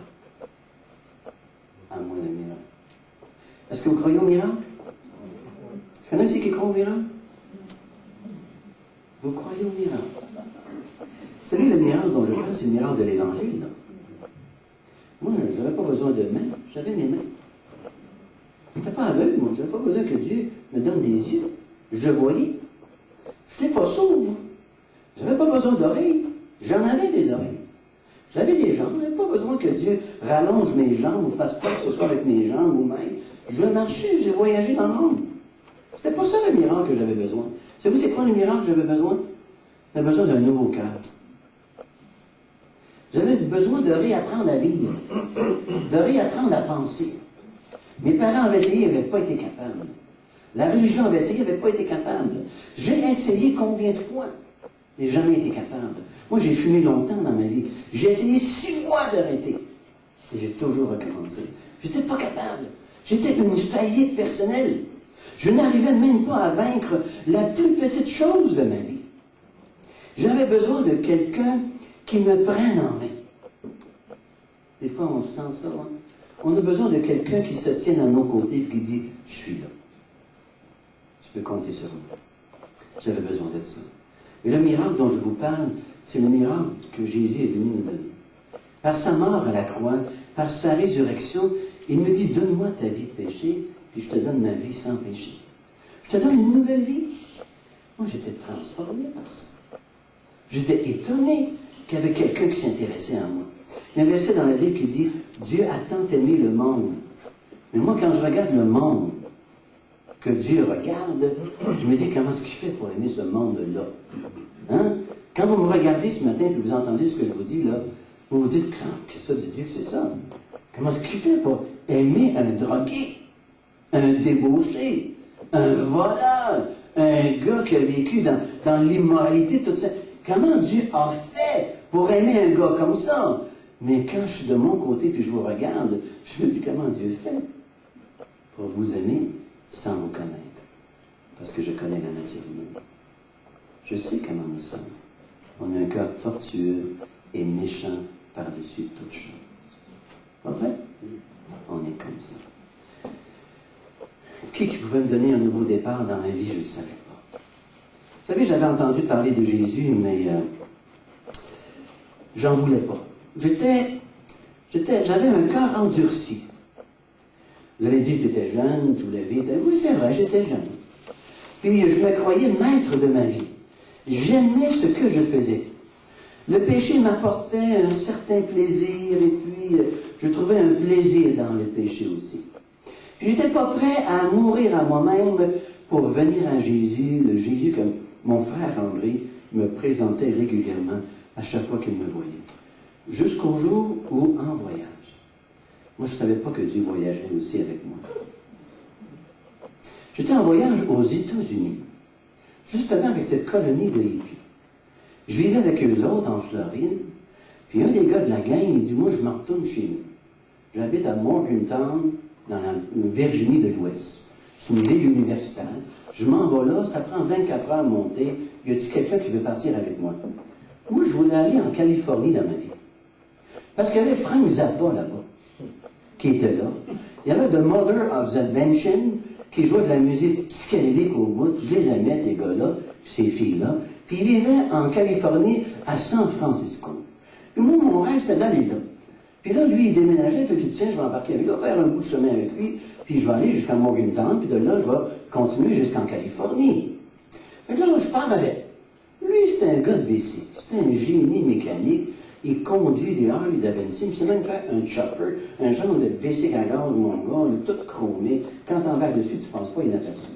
À moins d'un miracle. Est-ce que vous croyez au miracle? Est-ce qu'il y en a ici qui croient au miracle? Vous croyez au miracle? Vous savez, le miracle dont je parle, c'est le miracle de l'Évangile. Moi, je n'avais pas besoin de mains, j'avais mes mains. Je n'étais pas aveugle, moi. Je n'avais pas besoin que Dieu me donne des yeux. Je voyais. Je n'étais pas sourd, moi. Je n'avais pas besoin d'oreilles. J'en avais des oreilles. J'avais des jambes. Je n'avais pas besoin que Dieu rallonge mes jambes ou fasse quoi que ce soit avec mes jambes ou mains. Je marchais, j'ai voyagé dans le monde. C'était pas ça le miracle que j'avais besoin. Savez-vous, c'est quoi le miracle que j'avais besoin? J'avais besoin d'un nouveau cœur. J'avais besoin de réapprendre à vivre, de réapprendre à penser. Mes parents avaient essayé, ils n'avaient pas été capables. La religion avait essayé, ils n'avaient pas été capables. J'ai essayé combien de fois? Je n'ai jamais été capable. Moi, j'ai fumé longtemps dans ma vie. J'ai essayé 6 fois d'arrêter. Et j'ai toujours recommencé. Je n'étais pas capable. J'étais une faillite personnelle. Je n'arrivais même pas à vaincre la plus petite chose de ma vie. J'avais besoin de quelqu'un qui me prenne en main. Des fois, on sent ça. Hein? On a besoin de quelqu'un qui se tienne à nos côtés et qui dit « Je suis là. Tu peux compter sur moi. » J'avais besoin d'être ça. Et le miracle dont je vous parle, c'est le miracle que Jésus est venu nous donner. Par sa mort à la croix, par sa résurrection, il me dit « Donne-moi ta vie de péché, puis je te donne ma vie sans péché. Je te donne une nouvelle vie. » Moi, j'étais transformé par ça. J'étais étonné qu'il y avait quelqu'un qui s'intéressait à moi. Il y a un verset dans la Bible qui dit « Dieu a tant aimé le monde. » Mais moi, quand je regarde le monde que Dieu regarde, je me dis comment est-ce qu'il fait pour aimer ce monde-là? Hein? Quand vous me regardez ce matin et que vous entendez ce que je vous dis, là, vous vous dites « Qu'est-ce que ça de Dieu que c'est ça? Comment est-ce qu'il fait pour aimer un drogué, un débauché, un voleur, un gars qui a vécu dans l'immoralité, tout ça. Comment Dieu a fait pour aimer un gars comme ça? Mais quand je suis de mon côté puis je vous regarde, je me dis comment Dieu fait pour vous aimer sans vous connaître. Parce que je connais la nature humaine. Je sais comment nous sommes. On a un cœur tortueux et méchant par-dessus toute chose. Pas vrai? On est comme ça. Qui pouvait me donner un nouveau départ dans ma vie, je ne le savais pas. Vous savez, j'avais entendu parler de Jésus, mais j'en voulais pas. J'avais un cœur endurci. Vous allez dire que tu étais jeune, tu voulais vite. Oui, c'est vrai, j'étais jeune. Puis je me croyais maître de ma vie. J'aimais ce que je faisais. Le péché m'apportait un certain plaisir, et puis je trouvais un plaisir dans le péché aussi. Puis j'étais pas prêt à mourir à moi-même pour venir à Jésus, le Jésus que mon frère André me présentait régulièrement à chaque fois qu'il me voyait. Jusqu'au jour où, en voyage, moi je ne savais pas que Dieu voyageait aussi avec moi. J'étais en voyage aux États-Unis, justement avec cette colonie de hippies. Je vivais avec eux autres en Floride, puis un des gars de la gang, il dit, moi je m'en retourne chez nous. J'habite à Morgantown, dans la Virginie de l'Ouest. C'est une ville universitaire. Je m'en vais là, ça prend 24 heures à monter. Y a-t-il quelqu'un qui veut partir avec moi? Moi, je voulais aller en Californie dans ma vie. Parce qu'il y avait Frank Zappa là-bas, qui était là. Il y avait The Mother of the Invention, qui jouait de la musique psychédélique au bout. Je les aimais, ces gars-là, ces filles-là. Puis ils vivaient en Californie, à San Francisco. Puis moi, mon rêve, c'était d'aller là. Puis là, lui, il déménageait, fait que tiens, je vais embarquer avec lui, faire un bout de chemin avec lui, puis je vais aller jusqu'à Morgantown, puis de là, je vais continuer jusqu'en Californie. Fait que là, je pars avec. Lui, c'était un gars de BC, c'était un génie mécanique. Il conduit des Harley Davidson, puis c'est même fait un chopper, un genre de BC à gaz, mon gars, il est tout chromé. Quand t'en vas dessus, tu penses pas inaperçu.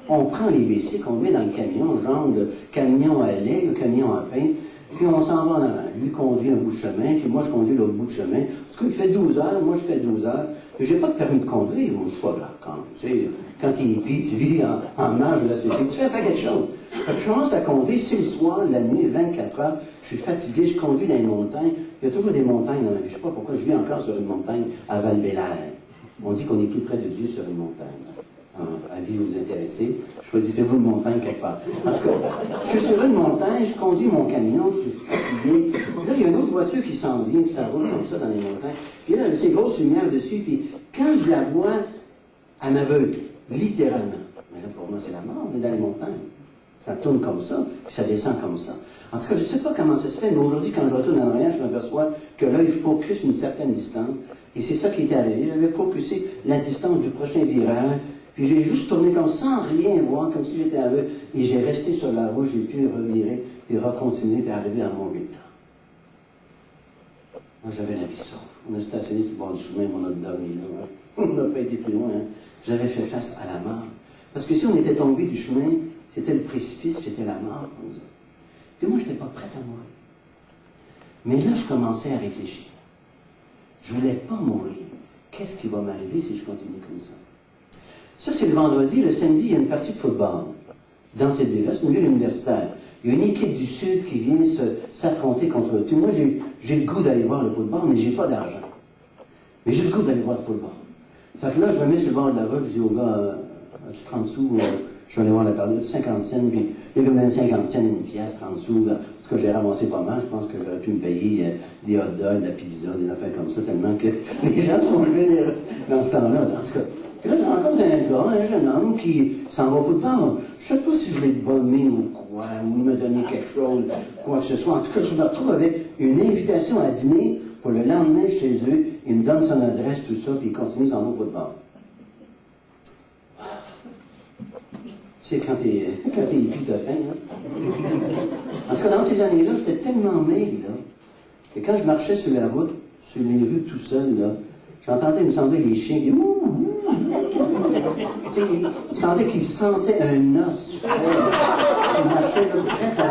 On prend les BC qu'on met dans le camion, genre de camion à lait, le camion à pain, puis on s'en va en avant. Lui conduit un bout de chemin, puis moi je conduis l'autre bout de chemin. En tout cas, il fait 12 heures, moi je fais 12 heures. J'ai pas de permis de conduire, moi je suis pas grave quand même. Tu sais, quand tu es hippie, tu vis en marge de la société, tu fais un paquet de choses. Fait que je commence à conduire, c'est le soir, la nuit, 24 heures, je suis fatigué, je conduis dans les montagnes. Il y a toujours des montagnes dans ma vie. Je sais pas pourquoi je vis encore sur une montagne à Val-Bélair. On dit qu'on est plus près de Dieu sur une montagne. Avis vous intéresser, choisissez-vous une montagne quelque part. En tout cas, je suis sur une montagne, je conduis mon camion, je suis fatigué. Là, il y a une autre voiture qui s'en vient, puis ça roule comme ça dans les montagnes. Puis là, ces grosses lumières dessus, puis quand je la vois, elle m'aveugle, littéralement. Mais là, pour moi, c'est la mort, on est dans les montagnes. Ça tourne comme ça, puis ça descend comme ça. En tout cas, je ne sais pas comment ça se fait, mais aujourd'hui, quand je retourne en arrière, je m'aperçois que l'œil focus une certaine distance. Et c'est ça qui était arrivé. J'avais focusé la distance du prochain virage. Puis j'ai juste tourné comme ça, sans rien voir, comme si j'étais aveugle. Et j'ai resté sur la route, j'ai pu revirer, puis recontinuer, puis arriver à Morgantown. Moi, j'avais la vie sauve. On a stationné sur le bord du chemin, on a dormi là. Hein. On n'a pas été plus loin. Hein. J'avais fait face à la mort. Parce que si on était tombé du chemin, c'était le précipice, puis c'était la mort pour nous autres. Puis moi, je n'étais pas prête à mourir. Mais là, je commençais à réfléchir. Je ne voulais pas mourir. Qu'est-ce qui va m'arriver si je continue comme ça? Ça, c'est le vendredi. Le samedi, il y a une partie de football dans cette ville-là. C'est une ville universitaire. Il y a une équipe du Sud qui vient s'affronter contre eux. Moi, j'ai le goût d'aller voir le football, mais j'ai pas d'argent. Mais j'ai le goût d'aller voir le football. Fait que là, je me mets sur le bord de la route, je dis au gars, as-tu 30 sous? Je vais aller voir la période, 50 cents, puis il me donne 50 cents, une pièce, 30 sous. Là. En tout cas, j'ai ramassé pas mal. Je pense que j'aurais pu me payer des hot dogs, de la pizza, des affaires comme ça, tellement que les gens sont levés dans ce temps-là. En tout cas. Puis là, je rencontre un gars, un jeune homme qui s'en va au football. Je sais pas si je l'ai bombé ou quoi, ou me donner quelque chose, quoi que ce soit. En tout cas, je me retrouve avec une invitation à dîner pour le lendemain chez eux. Il me donne son adresse, tout ça, puis il continue s'en va au football. Tu sais, quand t'es hippie, t'as faim, hein? En tout cas, dans ces années-là, j'étais tellement maigre, là, que quand je marchais sur la route, sur les rues tout seul, là, j'entendais, il me semblait, les chiens qui... Tu sais, il semblait qu'ils sentaient un os. Il marchait là, prêt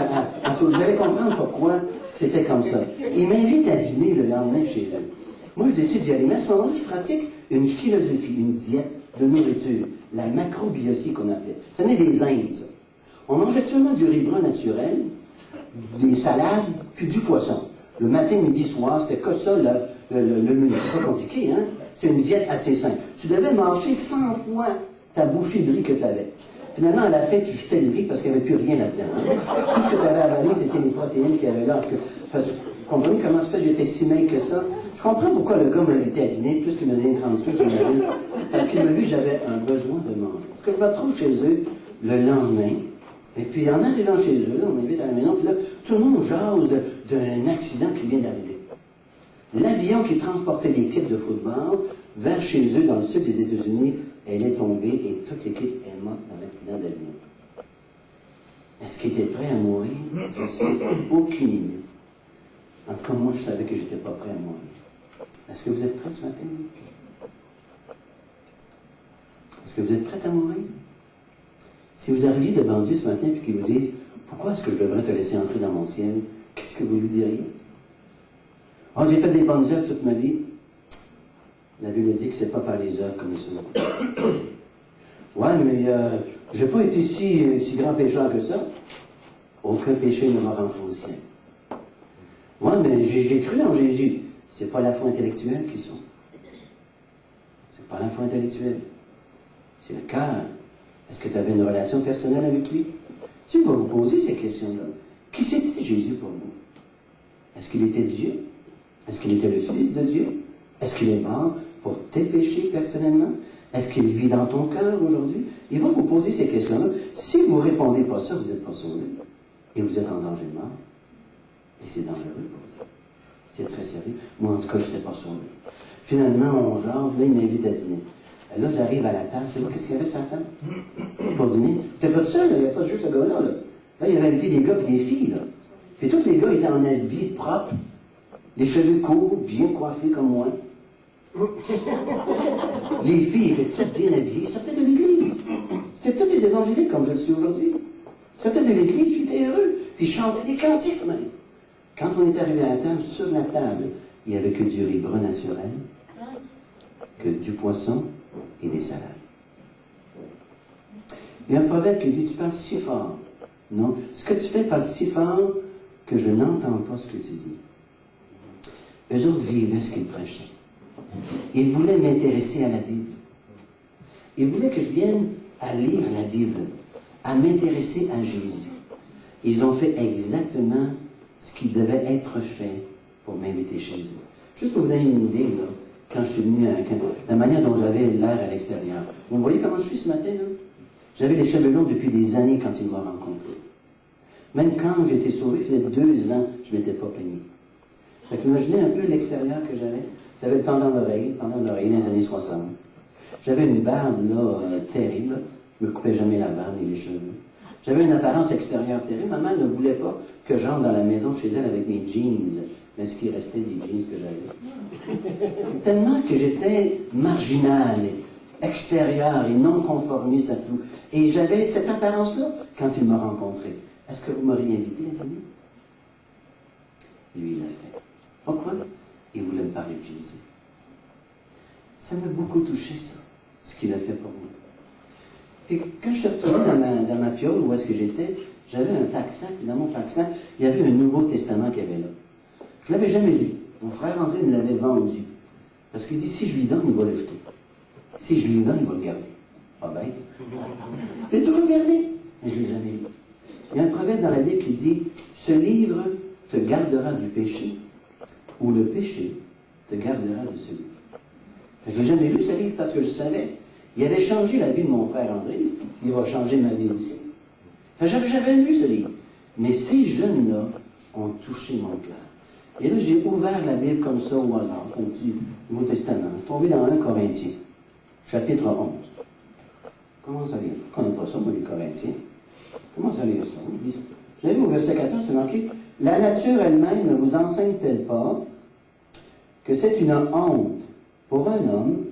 à sauter. Vous allez comprendre pourquoi c'était comme ça. Il m'invite à dîner le lendemain chez eux. Moi, je décide d'y aller. Mais à ce moment-là, je pratique une philosophie, une diète de nourriture, la macrobiotie qu'on appelait. Ça venait des Indes, ça. On mangeait seulement du riz brun naturel, des salades, puis du poisson. Le matin, midi, soir, c'était que ça, le menu. C'est pas compliqué, hein? C'est une diète assez simple. Tu devais manger 100 fois ta bouchée de riz que tu avais. Finalement, à la fin, tu jetais le riz parce qu'il n'y avait plus rien là-dedans. Hein? Tout ce que tu avais avalé, c'était les protéines qu'il y avait là. Parce que, vous comprenez comment ça fait que j'étais si maigre que ça? Je comprends pourquoi le gars m'a invité à dîner, plus qu'il m'a donné 30 sous, j'imagine. Parce qu'il m'a vu que j'avais un besoin de manger. Parce que je me retrouve chez eux le lendemain. Et puis, en arrivant chez eux, on m'invite à la maison, puis là, tout le monde jase d'un accident qui vient d'arriver. L'avion qui transportait l'équipe de football vers chez eux, dans le sud des États-Unis, elle est tombée et toute l'équipe est morte dans l'accident d'avion. Est-ce qu'ils étaient prêts à mourir? Je ne sais aucune idée. En tout cas, moi, je savais que je n'étais pas prêt à mourir. Est-ce que vous êtes prêts ce matin? Est-ce que vous êtes prêts à mourir? Si vous arriviez devant Dieu ce matin et qu'il vous dise « Pourquoi est-ce que je devrais te laisser entrer dans mon ciel? » Qu'est-ce que vous lui diriez? « Oh, j'ai fait des bonnes œuvres toute ma vie. » La Bible dit que c'est pas par les œuvres qu'on est sauvé. Ouais, mais j'ai pas été si grand pécheur que ça. Aucun péché ne m'a rentré au ciel. Ouais, mais j'ai cru en Jésus. C'est pas la foi intellectuelle qui sauve. C'est pas la foi intellectuelle. C'est le cœur. Est-ce que tu avais une relation personnelle avec lui? Tu vas vous poser ces questions-là. Qui c'était Jésus pour vous? Est-ce qu'il était Dieu? Est-ce qu'il était le Fils de Dieu? Est-ce qu'il est mort pour tes péchés personnellement? Est-ce qu'il vit dans ton cœur aujourd'hui? Il va vous poser ces questions-là. Si vous ne répondez pas ça, vous n'êtes pas sauvé. Et vous êtes en danger de mort. Et c'est dangereux pour vous. C'est très sérieux. Moi, en tout cas, je ne sais pas sauvé. Finalement, on jase. Là, il m'invite à dîner. Là, j'arrive à la table. C'est moi, qu'est-ce qu'il y avait sur la table? Pour dîner. Tu n'es pas tout seul, il n'y a pas juste ce gars-là. Là, il avait invité des gars et des filles. Là. Puis tous les gars étaient en habits propres, les cheveux courts, bien coiffés comme moi. Les filles étaient toutes bien habillées, ils sortaient de l'église. C'était tous des évangéliques comme je le suis aujourd'hui. Ils sortaient de l'église, puis ils étaient heureux. Puis ils chantaient des cantiques, même. Quand on est arrivé à la table, sur la table, il n'y avait que du riz brun naturel, que du poisson et des salades. Il y a un proverbe qui dit, tu parles si fort. Non, ce que tu fais parle si fort que je n'entends pas ce que tu dis. Eux autres vivaient ce qu'ils prêchaient. Ils voulaient m'intéresser à la Bible. Ils voulaient que je vienne à lire la Bible, à m'intéresser à Jésus. Ils ont fait exactement ce qui devait être fait pour m'inviter chez eux. Juste pour vous donner une idée, là, quand je suis venu, la manière dont j'avais l'air à l'extérieur. Vous voyez comment je suis ce matin, là? J'avais les cheveux longs depuis des années quand il m'a rencontré. Même quand j'étais sauvé, il faisait 2 ans, je ne m'étais pas peigné. Fait que imaginez un peu l'extérieur que j'avais. J'avais le pendant d'oreille dans les années 60. J'avais une barbe, là, terrible. Je me coupais jamais la barbe ni les cheveux. J'avais une apparence extérieure terrible. Maman ne voulait pas que j'entre dans la maison chez elle avec mes jeans. Mais ce qui restait des jeans que j'avais. Tellement que j'étais marginal, extérieur et non conformiste à tout. Et j'avais cette apparence-là quand il m'a rencontré. Est-ce que vous m'auriez invité à dîner? Lui, il l'a fait. Pourquoi? Il voulait me parler de Jésus. Ça m'a beaucoup touché, ça, ce qu'il a fait pour moi. Et quand je suis retourné dans ma piole, où est-ce que j'étais, j'avais un pack-sac, et dans mon pack-sac, il y avait un Nouveau Testament qu'il y avait là. Je ne l'avais jamais lu. Mon frère André me l'avait vendu. Parce qu'il dit, si je lui donne, il va le jeter. Si je lui donne, il va le garder. Pas bête. Je l'ai toujours gardé, mais je ne l'ai jamais lu. Il y a un proverbe dans la Bible qui dit, ce livre te gardera du péché, ou le péché te gardera de celui. Je n'ai jamais lu ce livre parce que je savais. Il avait changé la vie de mon frère André, il va changer ma vie aussi. J'avais jamais lu ce livre. Mais ces jeunes-là ont touché mon cœur. Et là, j'ai ouvert la Bible comme ça au hasard, c'est un petit Nouveau Testament. Je suis tombé dans 1 Corinthiens, chapitre 11. Comment ça lire? Je ne connais pas ça, moi, les Corinthiens. Comment ça lire ça? J'avais au verset 14, c'est marqué, « La nature elle-même ne vous enseigne-t-elle pas que c'est une honte pour un homme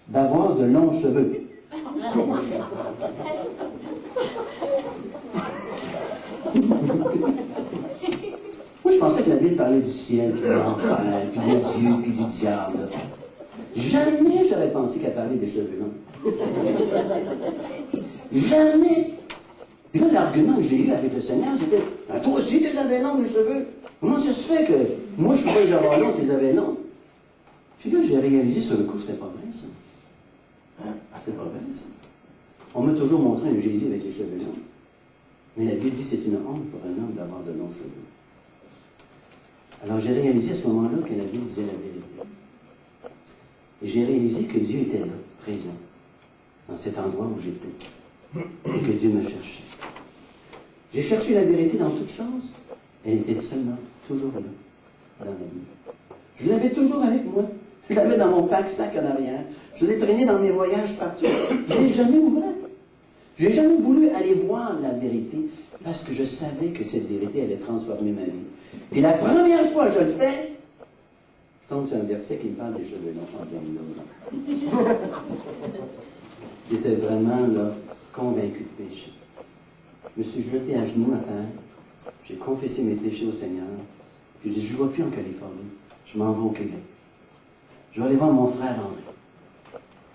d'avoir de longs cheveux? » Moi, je pensais que la Bible parlait du ciel, puis de l'enfer, puis de Dieu, puis du diable. Jamais j'aurais pensé qu'elle parlait des cheveux longs. Jamais. Puis là, l'argument que j'ai eu avec le Seigneur, c'était ah, toi aussi, tu avais longs les cheveux. Comment ça se fait que moi, je pouvais les avoir longs, tu les avais longs? Puis là, j'ai réalisé sur le coup, c'était pas vrai, ça. C'était pas vrai, ça. On m'a toujours montré un Jésus avec les cheveux longs. Mais la Bible dit que c'est une honte pour un homme d'avoir de longs cheveux. Alors j'ai réalisé à ce moment-là que la Bible disait la vérité. Et j'ai réalisé que Dieu était là, présent, dans cet endroit où j'étais, et que Dieu me cherchait. J'ai cherché la vérité dans toutes choses. Elle était seulement, toujours là, dans la Bible. Je l'avais toujours avec moi. Je l'avais dans mon pack-sac en arrière. Je l'ai traîné dans mes voyages partout. Je ne l'ai jamais ouvert. Je n'ai jamais voulu aller voir la vérité parce que je savais que cette vérité allait transformer ma vie. Et la première fois que je le fais, je tombe sur un verset qui me parle des cheveux longs. J'étais vraiment là, convaincu de péché. Je me suis jeté à genoux à terre. J'ai confessé mes péchés au Seigneur. Puis j'ai dit, je ne vais plus en Californie. Je m'en vais au Québec. Je vais aller voir mon frère André.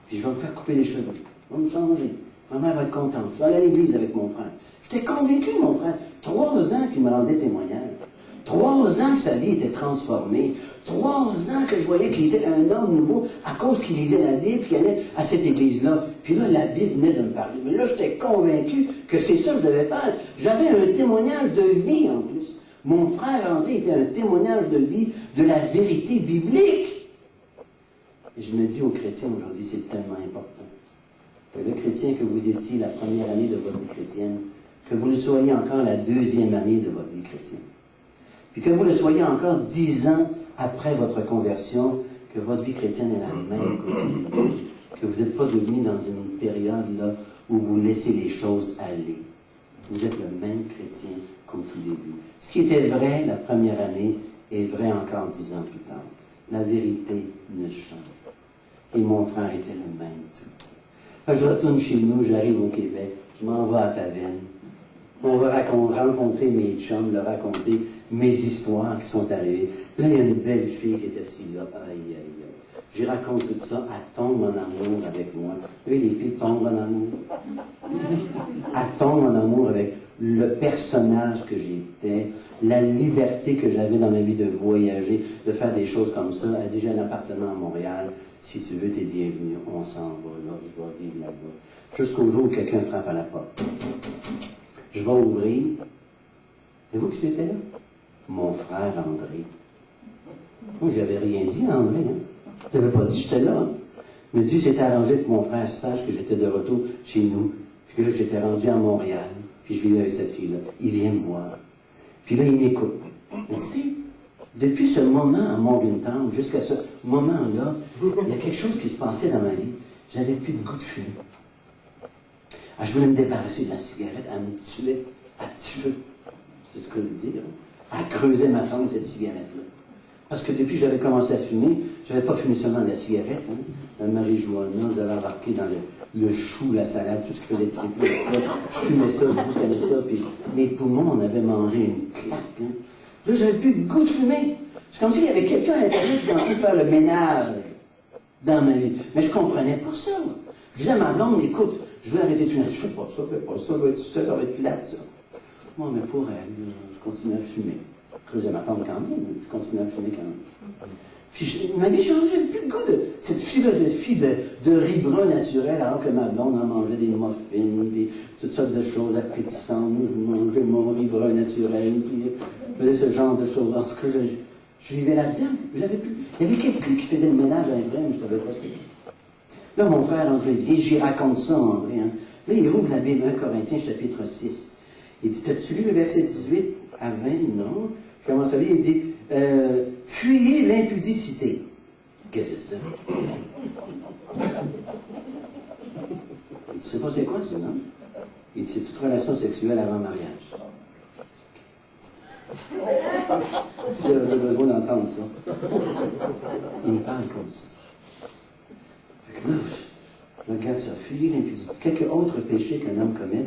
Puis je vais me faire couper les cheveux. On va me changer. Ma mère va être contente. Je vais aller à l'église avec mon frère. J'étais convaincu, mon frère. 3 ans qu'il me rendait témoignage. 3 ans que sa vie était transformée. 3 ans que je voyais qu'il était un homme nouveau à cause qu'il lisait la Bible et qu'il allait à cette église-là. Puis là, la Bible venait de me parler. Mais là, j'étais convaincu que c'est ça que je devais faire. J'avais un témoignage de vie en plus. Mon frère André était un témoignage de vie de la vérité biblique. Et je me dis aux chrétiens aujourd'hui, c'est tellement important. Que le chrétien que vous étiez la première année de votre vie chrétienne, que vous le soyez encore la 2e année de votre vie chrétienne. Puis que vous le soyez encore 10 ans après votre conversion, que votre vie chrétienne est la même qu'au début. Que vous n'êtes pas devenu dans une période là, où vous laissez les choses aller. Vous êtes le même chrétien qu'au tout début. Ce qui était vrai la première année est vrai encore 10 ans plus tard. La vérité ne change pas. Et mon frère était le même tout le temps. Quand je retourne chez nous, j'arrive au Québec, je m'en vais à Tavennes. On va rencontrer mes chums, leur raconter mes histoires qui sont arrivées. Là, il y a une belle fille qui est assise là. Aïe, aïe, aïe. J'y raconte tout ça. Elle tombe en amour avec moi. Vous savez, les filles tombent en amour. Elle tombe en amour avec le personnage que j'étais, la liberté que j'avais dans ma vie de voyager, de faire des choses comme ça. Elle dit, j'ai un appartement à Montréal. Si tu veux, t'es bienvenu. On s'en va là. Je vais vivre là-bas. Jusqu'au jour où quelqu'un frappe à la porte. Je vais ouvrir. C'est vous qui c'était là? Mon frère André. Moi, je n'avais rien dit à André. Hein? Je n'avais pas dit que j'étais là. Hein? Mais Dieu s'était arrangé que mon frère sache que j'étais de retour chez nous. Puis que là, j'étais rendu à Montréal. Puis je vivais avec cette fille-là. Il vient me voir. Puis là, il m'écoute. Mais tu sais, depuis ce moment à Morgantown, jusqu'à ce moment-là, il y a quelque chose qui se passait dans ma vie. J'avais plus de goût de fumer. Ah, je voulais me débarrasser de la cigarette, elle me tuait à petit feu. C'est ce que je veux dire. Hein? Elle creusait ma tombe, cette cigarette-là. Parce que depuis que j'avais commencé à fumer, je n'avais pas fumé seulement la cigarette. Hein? La marijuana, j'avais embarqué dans le chou, la salade, tout ce qui faisait triper. Je fumais ça, je boucannais ça, puis mes poumons, on avait mangé une claque. Hein? Là, j'avais plus de goût de fumer. C'est comme s'il y avait quelqu'un à l'intérieur qui était en train de faire le ménage dans ma vie. Mais je ne comprenais pas ça. Je disais à ma blonde, écoute, je vais arrêter de fumer. Je fais pas ça, je vais être ça va être plate, ça. Moi, mais pour elle, je continue à fumer. Je creusais ma tombe quand même, mais je continue à fumer quand même. Puis ma vie changeait, plus le goût de cette philosophie de riz brun naturel, alors que ma blonde en mangeait des muffins, puis toutes sortes de choses appétissantes. Moi, je mangeais mon riz brun naturel, puis je faisais ce genre de choses. En tout cas, je vivais là-dedans. Il y avait quelqu'un qui faisait le ménage à l'intérieur, mais je ne savais pas ce que c'était. Là, mon frère André vient, j'y raconte ça, André. Hein. Là, il ouvre la Bible 1 Corinthiens, chapitre 6. Il dit, t'as-tu lu le verset 18 à 20? Non. Je commence à lire, il dit, fuyez l'impudicité. Qu'est-ce que c'est ça? Il dit, tu sais pas c'est quoi, ça, non? Il dit, c'est toute relation sexuelle avant mariage. Si j'avais besoin d'entendre ça. Il me parle comme ça. Là, je regarde ça, fuyer l'impudicité. Quelque autre péché qu'un homme commet,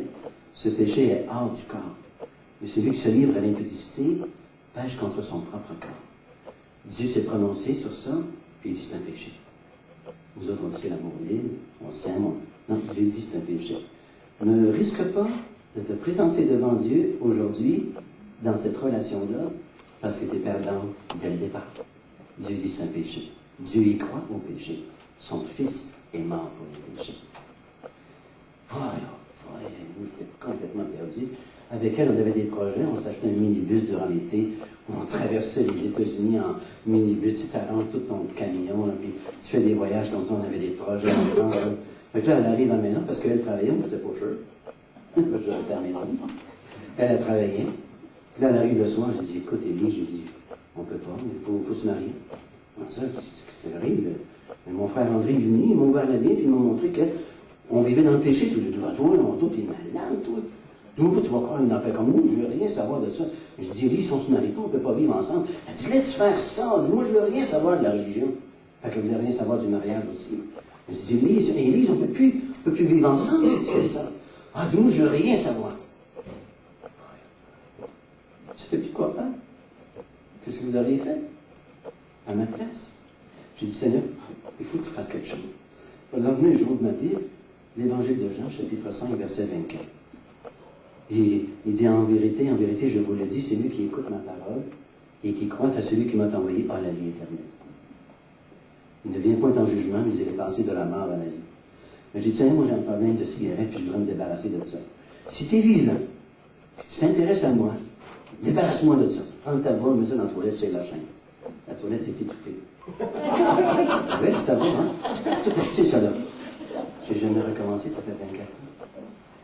ce péché est hors du corps. Mais celui qui se livre à l'impudicité pêche contre son propre corps. Dieu s'est prononcé sur ça, puis il dit c'est un péché. Nous autres, on dit c'est l'amour libre, on s'aime. Non, Dieu dit c'est un péché. Ne risque pas de te présenter devant Dieu aujourd'hui, dans cette relation-là, parce que tu es perdant dès le départ. Dieu dit c'est un péché. Dieu y croit au péché. Son Fils est mort pour les péchés. Voilà. J'étais complètement perdu. Avec elle, on avait des projets. On s'achetait un minibus durant l'été. On traversait les États-Unis en minibus. Tu arranges tout ton camion, là, puis tu fais des voyages comme ça. On avait des projets ensemble. Fait que là, elle arrive à la maison parce qu'elle travaillait. Moi, j'étais pas sûr. Je restais à la maison. Elle a travaillé. Puis là, elle arrive le soir. Je dis, écoute, Élie, je dis, on peut pas. Il faut se marier. Ça, c'est horrible. Mais mon frère André est venu. Il m'a ouvert la Bible. Puis il m'a montré qu'on vivait dans le péché tous les deux. Toi, t'es malade, toi. Tu vas croire une affaire comme moi, je ne veux rien savoir de ça. Je dis, Élie, si on ne se marie pas, on ne peut pas vivre ensemble. Elle dit, laisse faire ça. Elle dit, moi, je ne veux rien savoir de la religion. Fait qu'elle ne voulait rien savoir du mariage aussi. Je dis, Élie, on ne peut plus vivre ensemble si tu fais ça. Ah, dis, moi, je ne veux rien savoir. Tu ne sais plus quoi faire. Qu'est-ce que vous auriez fait? À ma place. J'ai dit, Seigneur, il faut que tu fasses quelque chose. Le lendemain, je rouvre ma Bible, l'Évangile de Jean, chapitre 5, verset 24. Il dit, en vérité, je vous le dis, celui qui écoute ma parole et qui croit à celui qui m'a envoyé a la vie éternelle. Il ne vient point en jugement, mais il est passé de la mort à la vie. Mais j'ai dit, Seigneur, moi j'ai un problème de cigarette, puis je voudrais me débarrasser de ça. Si tu es vivant, que tu t'intéresses à moi, débarrasse-moi de ça. Prends le tabac, mets ça dans la toilette, c'est la chaîne. La toilette, c'est étouffé. Oui, du tabac, hein? Tout acheté ça là. J'ai jamais recommencé, ça fait 24 ans.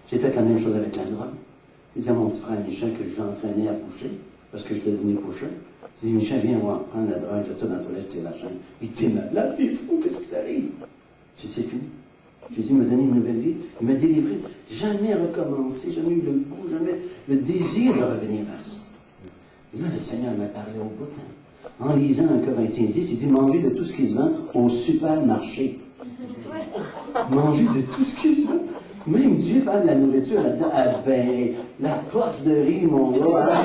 J'ai fait la même chose avec la drogue. J'ai dit à mon petit frère Michel que je l'entraînais à pusher, parce que je suis devenu pusher. J'ai dit, Michel, viens voir, prendre la drogue, je fais ça dans la toilette, c'est la chaîne. Il dit, t'es malade, t'es fou, qu'est-ce qui t'arrive? J'ai dit, c'est fini. Jésus m'a donné une nouvelle vie, il m'a délivré. Jamais recommencé, jamais eu le goût, jamais le désir de revenir vers ça. Et là, le Seigneur m'a parlé au bout. En lisant un Corinthiens 10, il dit, mangez de tout ce qui se vend au supermarché. Mangez de tout ce qui se vend. Même Dieu parle de la nourriture là-dedans. Ah ben, la poche de riz, mon gars, hein?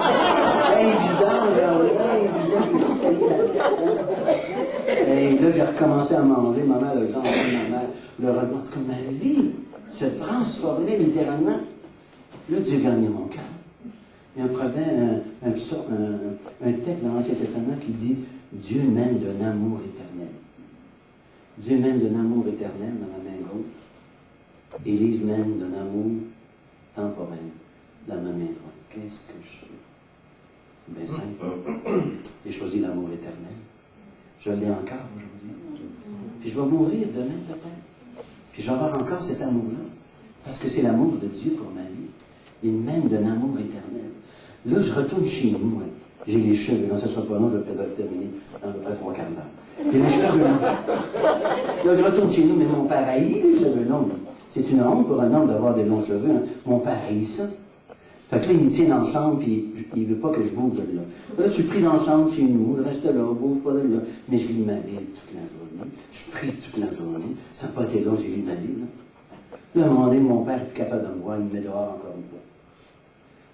Et là, j'ai recommencé à manger. Ma mère, le genre, ma mère, le regard. Comme ma vie se transformait littéralement. Là, Dieu gagnait mon cœur. Il y a un proverbe, un texte dans l'Ancien Testament qui dit Dieu m'aime d'un amour éternel. Dieu m'aime d'un amour éternel dans la main gauche. Élise m'aime d'un amour temporel dans ma main droite. Qu'est-ce que je fais? C'est bien simple. J'ai choisi l'amour éternel. Je l'ai encore aujourd'hui. Puis je vais mourir demain peut-être. Puis je vais avoir encore cet amour-là. Parce que c'est l'amour de Dieu pour ma vie. Il m'aime d'un amour éternel. Là, je retourne chez nous. Ouais. J'ai les cheveux. Non, ça ne sera pas long, je vais faire terminer dans à peu près 3 quarts d'heure. J'ai les cheveux longs. Là, je retourne chez nous, mais mon père haït les cheveux longs. C'est une honte pour un homme d'avoir des longs cheveux. Hein. Mon père haït ça. Fait que là, il me tient dans la chambre, puis il ne veut pas que je bouge de là. Là, je suis pris dans la chambre chez nous, je reste là, je bouge pas de là. Mais je lis ma Bible toute la journée. Je prie toute la journée. Ça n'a pas été long, j'ai lu ma Bible. Là, à un moment donné, mon père n'est plus capable de me voir, il me met dehors encore une fois.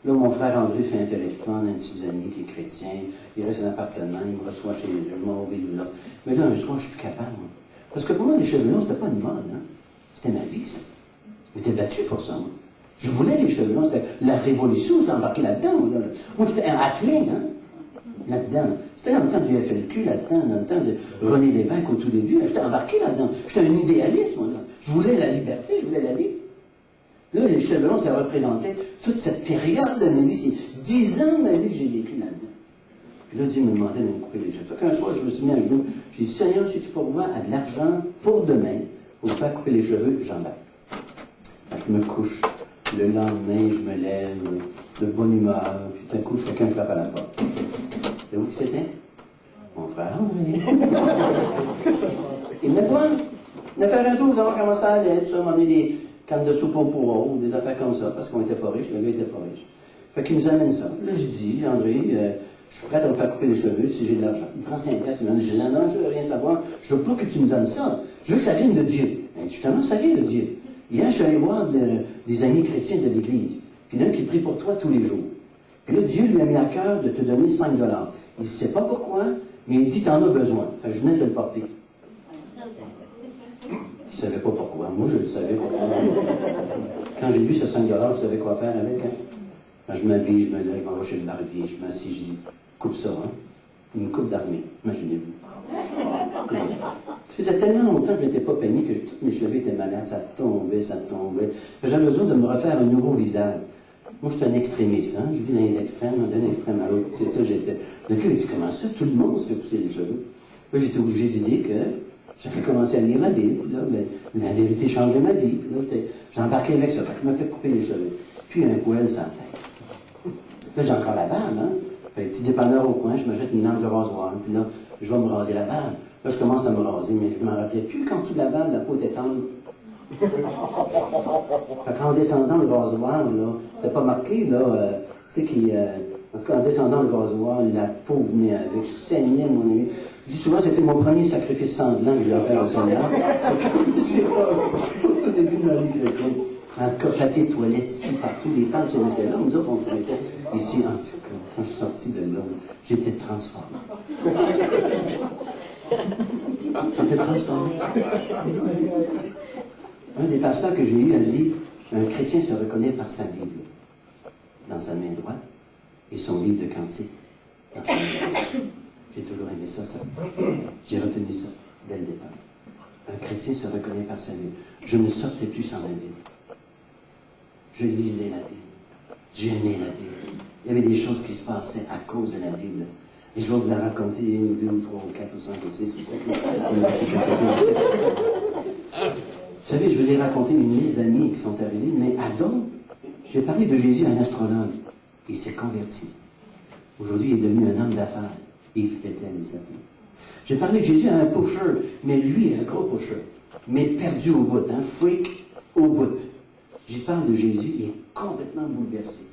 Là, mon frère André fait un téléphone à un de ses amis qui est chrétien. Il reste un appartement, il me reçoit chez eux, moi, au vivre là. Mais là, un soir, je suis plus capable, moi. Parce que pour moi, les cheveux longs, c'était pas une mode, hein. C'était ma vie, ça. J'étais battu pour ça, moi. Je voulais les cheveux longs, c'était la révolution, j'étais embarqué là-dedans. Là. Moi, j'étais un athlète, hein, là-dedans. C'était dans le temps du FLQ, là-dedans, dans le temps de René Lévesque au tout début. J'étais embarqué là-dedans. J'étais un idéaliste, moi. Là. Je voulais la liberté, je voulais la vie. Là, les cheveux longs, ça représentait toute cette période de ma vie. C'est 10 ans de ma vie que j'ai vécu là-dedans. Puis là, Dieu me demandait de me couper les cheveux. Fait qu'un soir, je me suis mis à genoux. J'ai dit, Seigneur, si tu pourvois à de l'argent pour demain, pour me faire couper les cheveux, j'embarque. Je me couche. Le lendemain, je me lève, de bonne humeur, puis d'un coup, quelqu'un frappe à la porte. Et où que c'était? Mon frère André. Il venait me voir. Il venait faire un tour, savoir comment ça allait, tout ça, m'amener des cannes de soupe au poireau, ou des affaires comme ça, parce qu'on était pas riches, le gars était pas riche. Fait qu'il nous amène ça. Là, je dis, André, je suis prêt à me faire couper les cheveux si j'ai de l'argent. Il prend 5 piastres, il me dit, je dis, non, je veux rien savoir, je veux pas que tu me donnes ça. Je veux que ça vienne de Dieu. Et justement, ça vient de Dieu. Hier, je suis allé voir des amis chrétiens de l'Église. Puis l'un qui prie pour toi tous les jours. Et là, Dieu lui a mis à cœur de te donner 5 $. Il ne sait pas pourquoi, mais il dit, t'en as besoin. Fait que je venais de le porter. Il ne savait pas pourquoi. Moi, je le savais pourquoi. Quand j'ai vu ce 5 $, je savais quoi faire avec. Hein? Quand je m'habille, je me lève, je m'en vais chez le barbier, je m'assis, je dis, coupe ça, hein? Une coupe d'armée, imaginez-vous. Ça faisait tellement longtemps que je n'étais pas peigné que toutes mes cheveux étaient malades, ça tombait, ça tombait. J'avais besoin de me refaire un nouveau visage. Moi, j'étais un extrémiste, hein? Je vis dans les extrêmes, d'un extrême à l'autre. C'est ça, j'étais. Le gars, il dit, comment ça? Tout le monde se fait pousser les cheveux. Là, j'étais obligé de dire que j'avais commencé à lire la Bible, puis là, ben, la vérité changeait ma vie, puis là, j'embarquais avec ça. Ça m'a fait couper les cheveux. Puis un poêle sur la tête. Là, j'ai encore la barbe, hein? Fait un petit dépanneur au coin, je m'achète une lampe de rasoir, puis là, je vais me raser la barbe. Là, je commence à me raser, mais je ne m'en rappelais plus. Qu'en dessous de la barbe, la peau était tendre. Fait qu'en descendant le rasoir, là, c'était pas marqué, là, tu sais, en tout cas, en descendant le rasoir, la peau venait avec, je saignais, mon ami. Je dis souvent, c'était mon premier sacrifice sanglant que j'ai offert au Seigneur. C'est rasé au tout début de ma vie chrétienne. En tout cas, papier de toilette ici, partout, les femmes se mettaient là, nous autres, on se mettait ici. En tout cas, quand je suis sorti de là, j'étais transformé. J'étais transformé. Un des pasteurs que j'ai eu a dit, un chrétien se reconnaît par sa Bible dans sa main droite et son livre de cantiques dans sa main droite. J'ai toujours aimé ça. J'ai retenu ça dès le départ. Un chrétien se reconnaît par sa Bible. Je ne sortais plus sans la Bible. Je lisais la Bible. J'aimais la Bible. Il y avait des choses qui se passaient à cause de la Bible. Et je vais vous en raconter une ou deux ou trois ou quatre ou cinq ou six ou sept. Vous savez, je vous ai raconté une liste d'amis qui sont arrivés, mais à d'autres, j'ai parlé de Jésus à un astrologue. Il s'est converti. Aujourd'hui, il est devenu un homme d'affaires. Yves Pétel, il s'appelle. J'ai parlé de Jésus à un pusher, mais lui, un gros pusher. Mais perdu au bout, hein, freak au bout. J'y parle de Jésus, il est complètement bouleversé.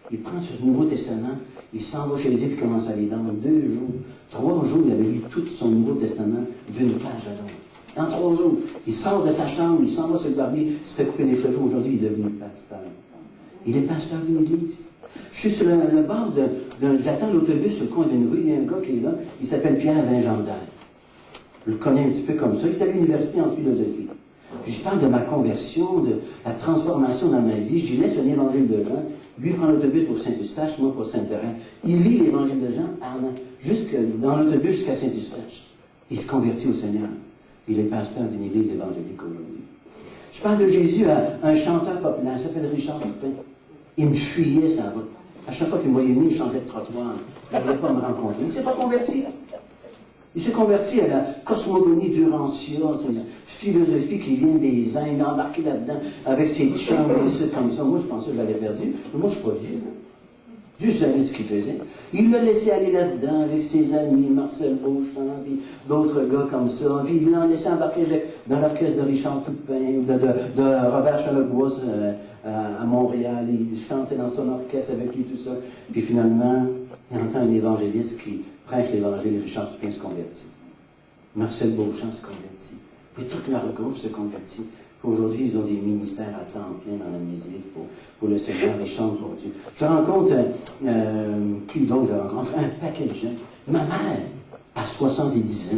Il prend ce Nouveau Testament, il s'en va chez lui et commence à lire. Dans 2 jours, 3 jours, il avait lu tout son Nouveau Testament d'une page à l'autre. En 3 jours, il sort de sa chambre, il s'en va sur le barbier, il se fait couper les cheveux. Aujourd'hui, il est devenu pasteur. Il est pasteur d'une église. Je suis sur le bord j'attends l'autobus sur le coin d'une rue, il y a un gars qui est là, il s'appelle Pierre Vingendaire. Je le connais un petit peu comme ça, il est à l'université en philosophie. Puis je parle de ma conversion, de la transformation dans ma vie, j'y laisse un évangile de Jean, lui prend l'autobus pour Saint-Eustache, moi pour Saint-Thérèse. Il lit l'évangile de Jean dans l'autobus jusqu'à Saint-Eustache. Il se convertit au Seigneur. Il est pasteur d'une église évangélique aujourd'hui. Je parle de Jésus à un chanteur populaire, il s'appelle Richard Dupin. Il me fuyait sa route. À chaque fois qu'il me voyait venir, il changeait de trottoir. Il ne voulait pas me rencontrer. Il ne s'est pas converti. Il s'est converti à la cosmogonie d'Urantia, c'est une philosophie qui vient des Indes, il est embarqué là-dedans avec ses chums et ceux comme ça. Moi, je pensais que je l'avais perdu. Mais moi, je ne suis pas Dieu. Dieu savait ce qu'il faisait. Il l'a laissé aller là-dedans avec ses amis, Marcel Beauchamp, puis d'autres gars comme ça. Puis il l'a laissé embarquer dans l'orchestre de Richard Toupin, ou de Robert Charlebois à Montréal. Il chantait dans son orchestre avec lui, tout ça. Puis finalement, il entend un évangéliste qui prêche l'évangile et Richard Toupin se convertit. Marcel Beauchamp se convertit. Puis tout leur groupe se convertit. Aujourd'hui, ils ont des ministères à temps plein dans la musique pour le Seigneur, ils chantent pour Dieu. Je rencontre, qui donc je rencontre? Un paquet de gens. Ma mère, à 70 ans,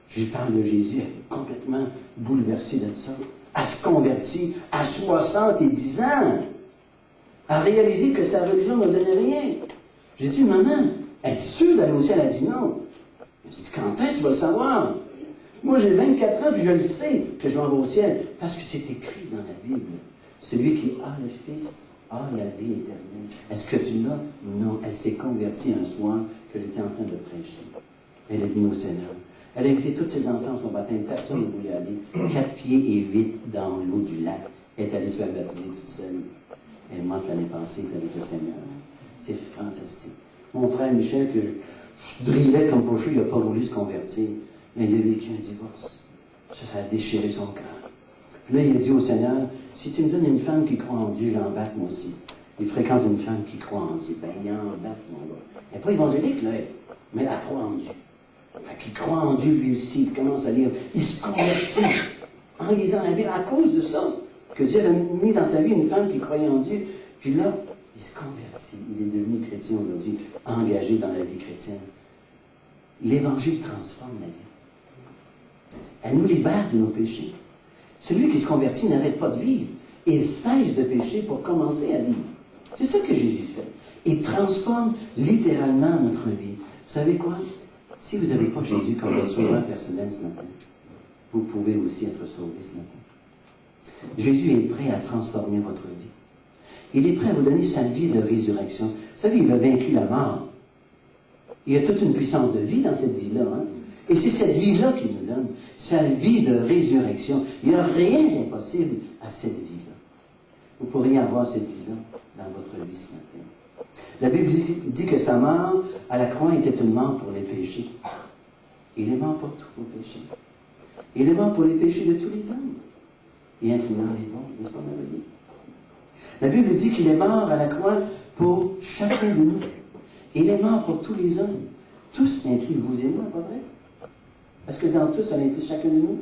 je lui parle de Jésus, elle est complètement bouleversée de ça. Elle se convertit à 70 ans. Elle a réalisé que sa religion ne donnait rien. J'ai dit, maman, es-tu sûre d'aller au ciel? Elle a dit non. J'ai dit, quand est-ce que tu vas le savoir? Moi, j'ai 24 ans, puis je le sais que je m'en vais au ciel, parce que c'est écrit dans la Bible. Celui qui a le Fils a la vie éternelle. Est-ce que tu l'as? Non. Elle s'est convertie un soir que j'étais en train de prêcher. Elle est venue au Seigneur. Elle a invité tous ses enfants à son baptême. Personne ne voulait aller. 4 pieds et 8 dans l'eau du lac. Elle est allée se faire baptiser toute seule. Elle monte l'année passée avec le Seigneur. C'est fantastique. Mon frère Michel, que je drillais comme pocheux, il n'a pas voulu se convertir. Mais il a vécu un divorce. Ça a déchiré son cœur. Puis là, il a dit au Seigneur, si tu me donnes une femme qui croit en Dieu, j'embarque moi aussi. Il fréquente une femme qui croit en Dieu. Ben, il embarque, mon gars. Elle n'est pas évangélique, là, mais elle croit en Dieu. Fait qu'il croit en Dieu, lui aussi. Il commence à lire. Il se convertit en lisant la Bible à cause de ça. Que Dieu avait mis dans sa vie une femme qui croyait en Dieu. Puis là, Il se convertit. Il est devenu chrétien aujourd'hui, engagé dans la vie chrétienne. L'Évangile transforme la vie. Elle nous libère de nos péchés. Celui qui se convertit n'arrête pas de vivre. Il cesse de pécher pour commencer à vivre. C'est ça que Jésus fait. Il transforme littéralement notre vie. Vous savez quoi? Si vous n'avez pas Jésus comme votre sauveur personnel ce matin, vous pouvez aussi être sauvé ce matin. Jésus est prêt à transformer votre vie. Il est prêt à vous donner sa vie de résurrection. Vous savez, il a vaincu la mort. Il y a toute une puissance de vie dans cette vie-là. Hein? Et c'est cette vie-là qu'il nous donne, sa vie de résurrection. Il n'y a rien d'impossible à cette vie-là. Vous pourriez avoir cette vie-là dans votre vie ce matin. La Bible dit que sa mort à la croix était une mort pour les péchés. Il est mort pour tous vos péchés. Il est mort pour les péchés de tous les hommes, et incluant les vôtres, n'est-ce pas merveilleux? La Bible dit qu'il est mort à la croix pour chacun de nous. Il est mort pour tous les hommes. Tous incluent vous et moi, pas vrai? Parce que dans tous, ça inclut chacun de nous.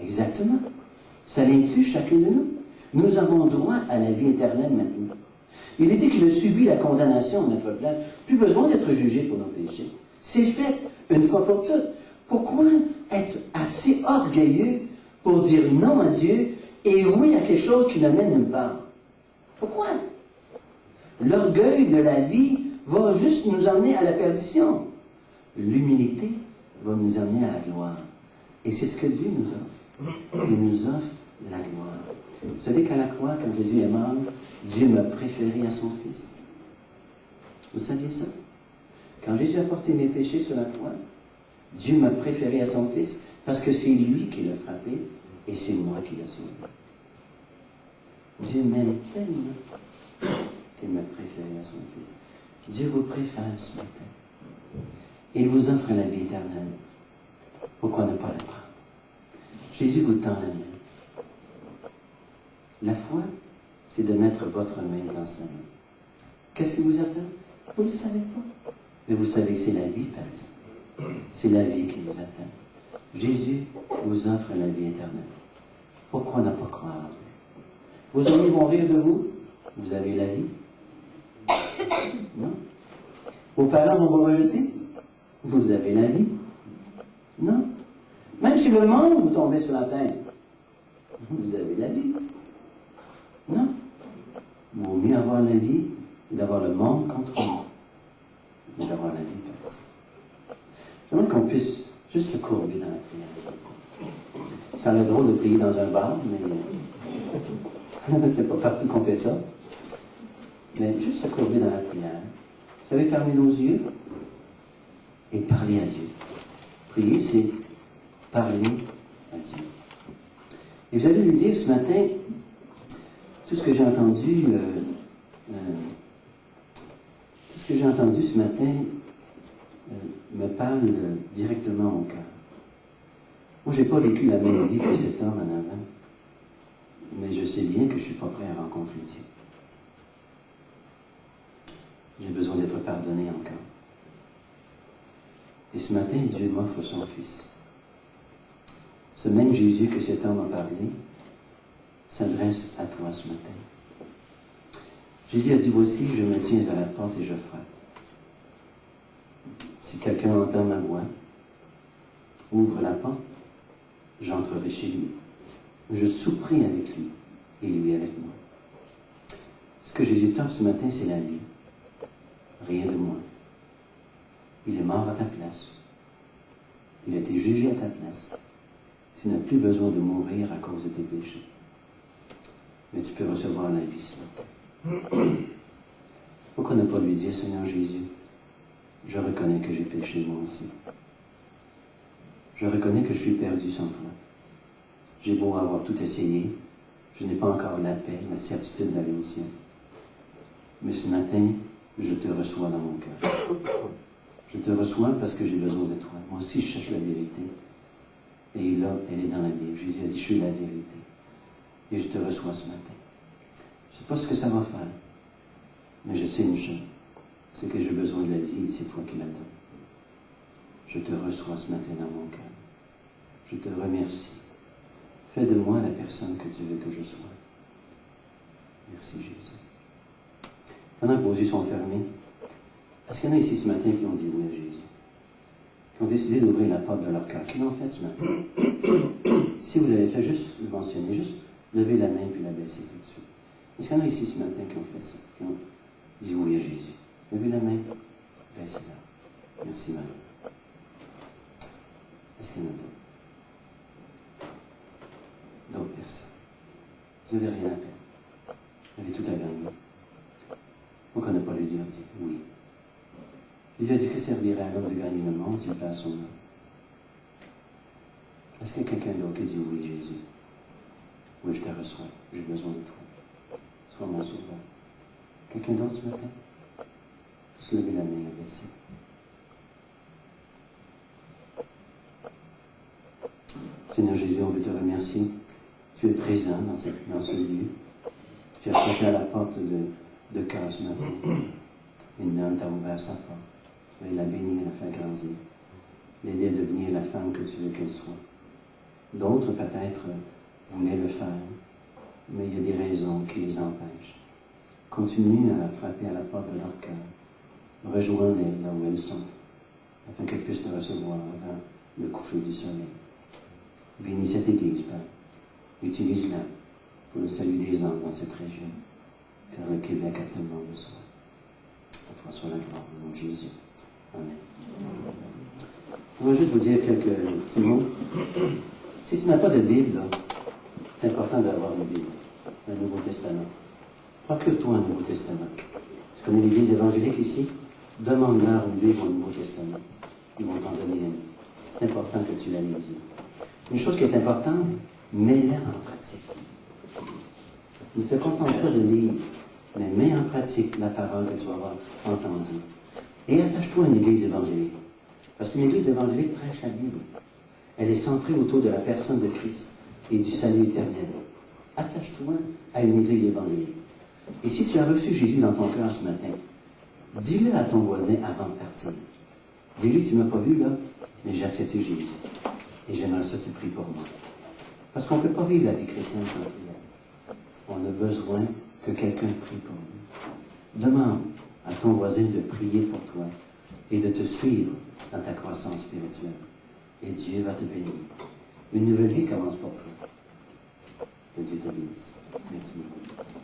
Exactement. Ça inclut chacun de nous. Nous avons droit à la vie éternelle maintenant. Il est dit qu'il a subi la condamnation à notre place. Plus besoin d'être jugé pour nos péchés. C'est fait une fois pour toutes. Pourquoi être assez orgueilleux pour dire non à Dieu et oui à quelque chose qui ne mène nulle part? Pourquoi? L'orgueil de la vie va juste nous emmener à la perdition. L'humilité va nous emmener à la gloire. Et c'est ce que Dieu nous offre. Il nous offre la gloire. Vous savez qu'à la croix, quand Jésus est mort, Dieu m'a préféré à son Fils. Vous saviez ça? Quand Jésus a porté mes péchés sur la croix, Dieu m'a préféré à son Fils parce que c'est lui qui l'a frappé et c'est moi qui l'ai sauvé. Dieu m'aime tellement qu'il m'a préféré à son Fils. Dieu vous préfère ce matin. Il vous offre la vie éternelle. Pourquoi ne pas la prendre? Jésus vous tend la main. La foi, c'est de mettre votre main dans sa main. Qu'est-ce qui vous attend? Vous ne le savez pas. Mais vous savez que c'est la vie, par exemple. C'est la vie qui vous attend. Jésus vous offre la vie éternelle. Pourquoi ne pas croire? Vos amis vont rire de vous. Vous avez la vie. Non. Vos parents vont vous rejeter. Vous avez la vie. Non. Même si le monde vous tombez sur la terre, vous avez la vie. Non. Il vaut mieux avoir la vie et d'avoir le monde contre vous, mais d'avoir la vie par exemple. J'aimerais qu'on puisse juste se courber dans la prière. Ça a l'air drôle de prier dans un bar, mais c'est pas partout qu'on fait ça. Mais juste se courber dans la prière. Vous savez, fermer nos yeux et parler à Dieu. Prier, c'est parler à Dieu. Et vous allez lui dire ce matin, tout ce que j'ai entendu, ce matin me parle directement au cœur. Moi, je n'ai pas vécu la même vie que cet homme en avant, mais je sais bien que je ne suis pas prêt à rencontrer Dieu. J'ai besoin d'être pardonné encore. Et ce matin, Dieu m'offre son Fils. Ce même Jésus que cet homme a parlé s'adresse à toi ce matin. Jésus a dit, voici, je me tiens à la porte et je frappe. Si quelqu'un entend ma voix, ouvre la porte, j'entrerai chez lui. Je souperai avec lui et lui avec moi. Ce que Jésus t'offre ce matin, c'est la vie. Rien de moins. Il est mort à ta place. Il a été jugé à ta place. Tu n'as plus besoin de mourir à cause de tes péchés. Mais tu peux recevoir la vie ce matin. Pourquoi ne pas lui dire, Seigneur Jésus, je reconnais que j'ai péché moi aussi. Je reconnais que je suis perdu sans toi. J'ai beau avoir tout essayé, je n'ai pas encore la paix, la certitude d'aller au ciel. Mais ce matin, je te reçois dans mon cœur. Je te reçois parce que j'ai besoin de toi. Moi aussi, je cherche la vérité. Et là, elle est dans la Bible. Jésus a dit, je suis la vérité. Et je te reçois ce matin. Je ne sais pas ce que ça va faire, mais je sais une chose, c'est que j'ai besoin de la vie et c'est toi qui la donnes. Je te reçois ce matin dans mon cœur. Je te remercie. Fais de moi la personne que tu veux que je sois. Merci Jésus. pendant que vos yeux sont fermés, est-ce qu'il y en a ici ce matin qui ont dit oui à Jésus? Qui ont décidé d'ouvrir la porte de leur cœur? Qui l'ont fait ce matin? Si vous avez fait, juste le mentionner, juste lever la main puis la baisser tout de suite. Est-ce qu'il y en a ici ce matin qui ont fait ça? Qui ont dit oui à Jésus? Levez la main, baissez-la. Merci, Marie. Est-ce qu'il y en a d'autres? D'autres personnes. Vous n'avez rien à perdre. Vous avez tout à gagner. Pourquoi ne pas lui dire oui? Jésus a dit que servirait à l'homme de gagner le monde s'il perd son âme. Est-ce qu'il y a quelqu'un d'autre qui dit oui, Jésus? Oui, je te reçois. J'ai besoin de toi. Sois mon sauveur. Quelqu'un d'autre ce matin? Juste lever la main et la baisser. Seigneur Jésus, on veut te remercier. Tu es présent dans ce lieu. Tu as frappé à la porte de cœur ce matin. Une dame t'a ouvert sa porte. Tu vas la bénir, la faire grandir. L'aider à devenir la femme que tu veux qu'elle soit. D'autres, peut-être, voulaient le faire, mais il y a des raisons qui les empêchent. Continue à frapper à la porte de leur cœur. Rejoins-les là où elles sont, afin qu'elles puissent te recevoir avant le coucher du soleil. Bénis cette Église, Père. Utilise-la pour le salut des hommes dans cette région, car le Québec a tellement besoin. À toi soit la gloire, au nom de Jésus. Amen. Je vais juste vous dire quelques petits mots. Si tu n'as pas de Bible, là, c'est important d'avoir une Bible, un Nouveau Testament. Procure-toi un Nouveau Testament. Tu connais l'Église évangélique ici? Demande-leur une Bible au Nouveau Testament. Ils vont t'en donner une. C'est important que tu la lises. Une chose qui est importante, mets-la en pratique. Ne te contente pas de lire, mais mets en pratique la parole que tu vas avoir entendue. Et attache-toi à une Église évangélique. Parce qu'une Église évangélique prêche la Bible. Elle est centrée autour de la personne de Christ et du salut éternel. Attache-toi à une Église évangélique. Et si tu as reçu Jésus dans ton cœur ce matin, dis-le à ton voisin avant de partir. Dis-lui, tu ne m'as pas vu là, mais j'ai accepté Jésus. Et j'aimerais ça que tu pries pour moi. Parce qu'on ne peut pas vivre la vie chrétienne sans prière. On a besoin que quelqu'un prie pour nous. Demande à ton voisin de prier pour toi et de te suivre dans ta croissance spirituelle. Et Dieu va te bénir. Une nouvelle vie commence pour toi. Que Dieu te bénisse. Merci beaucoup.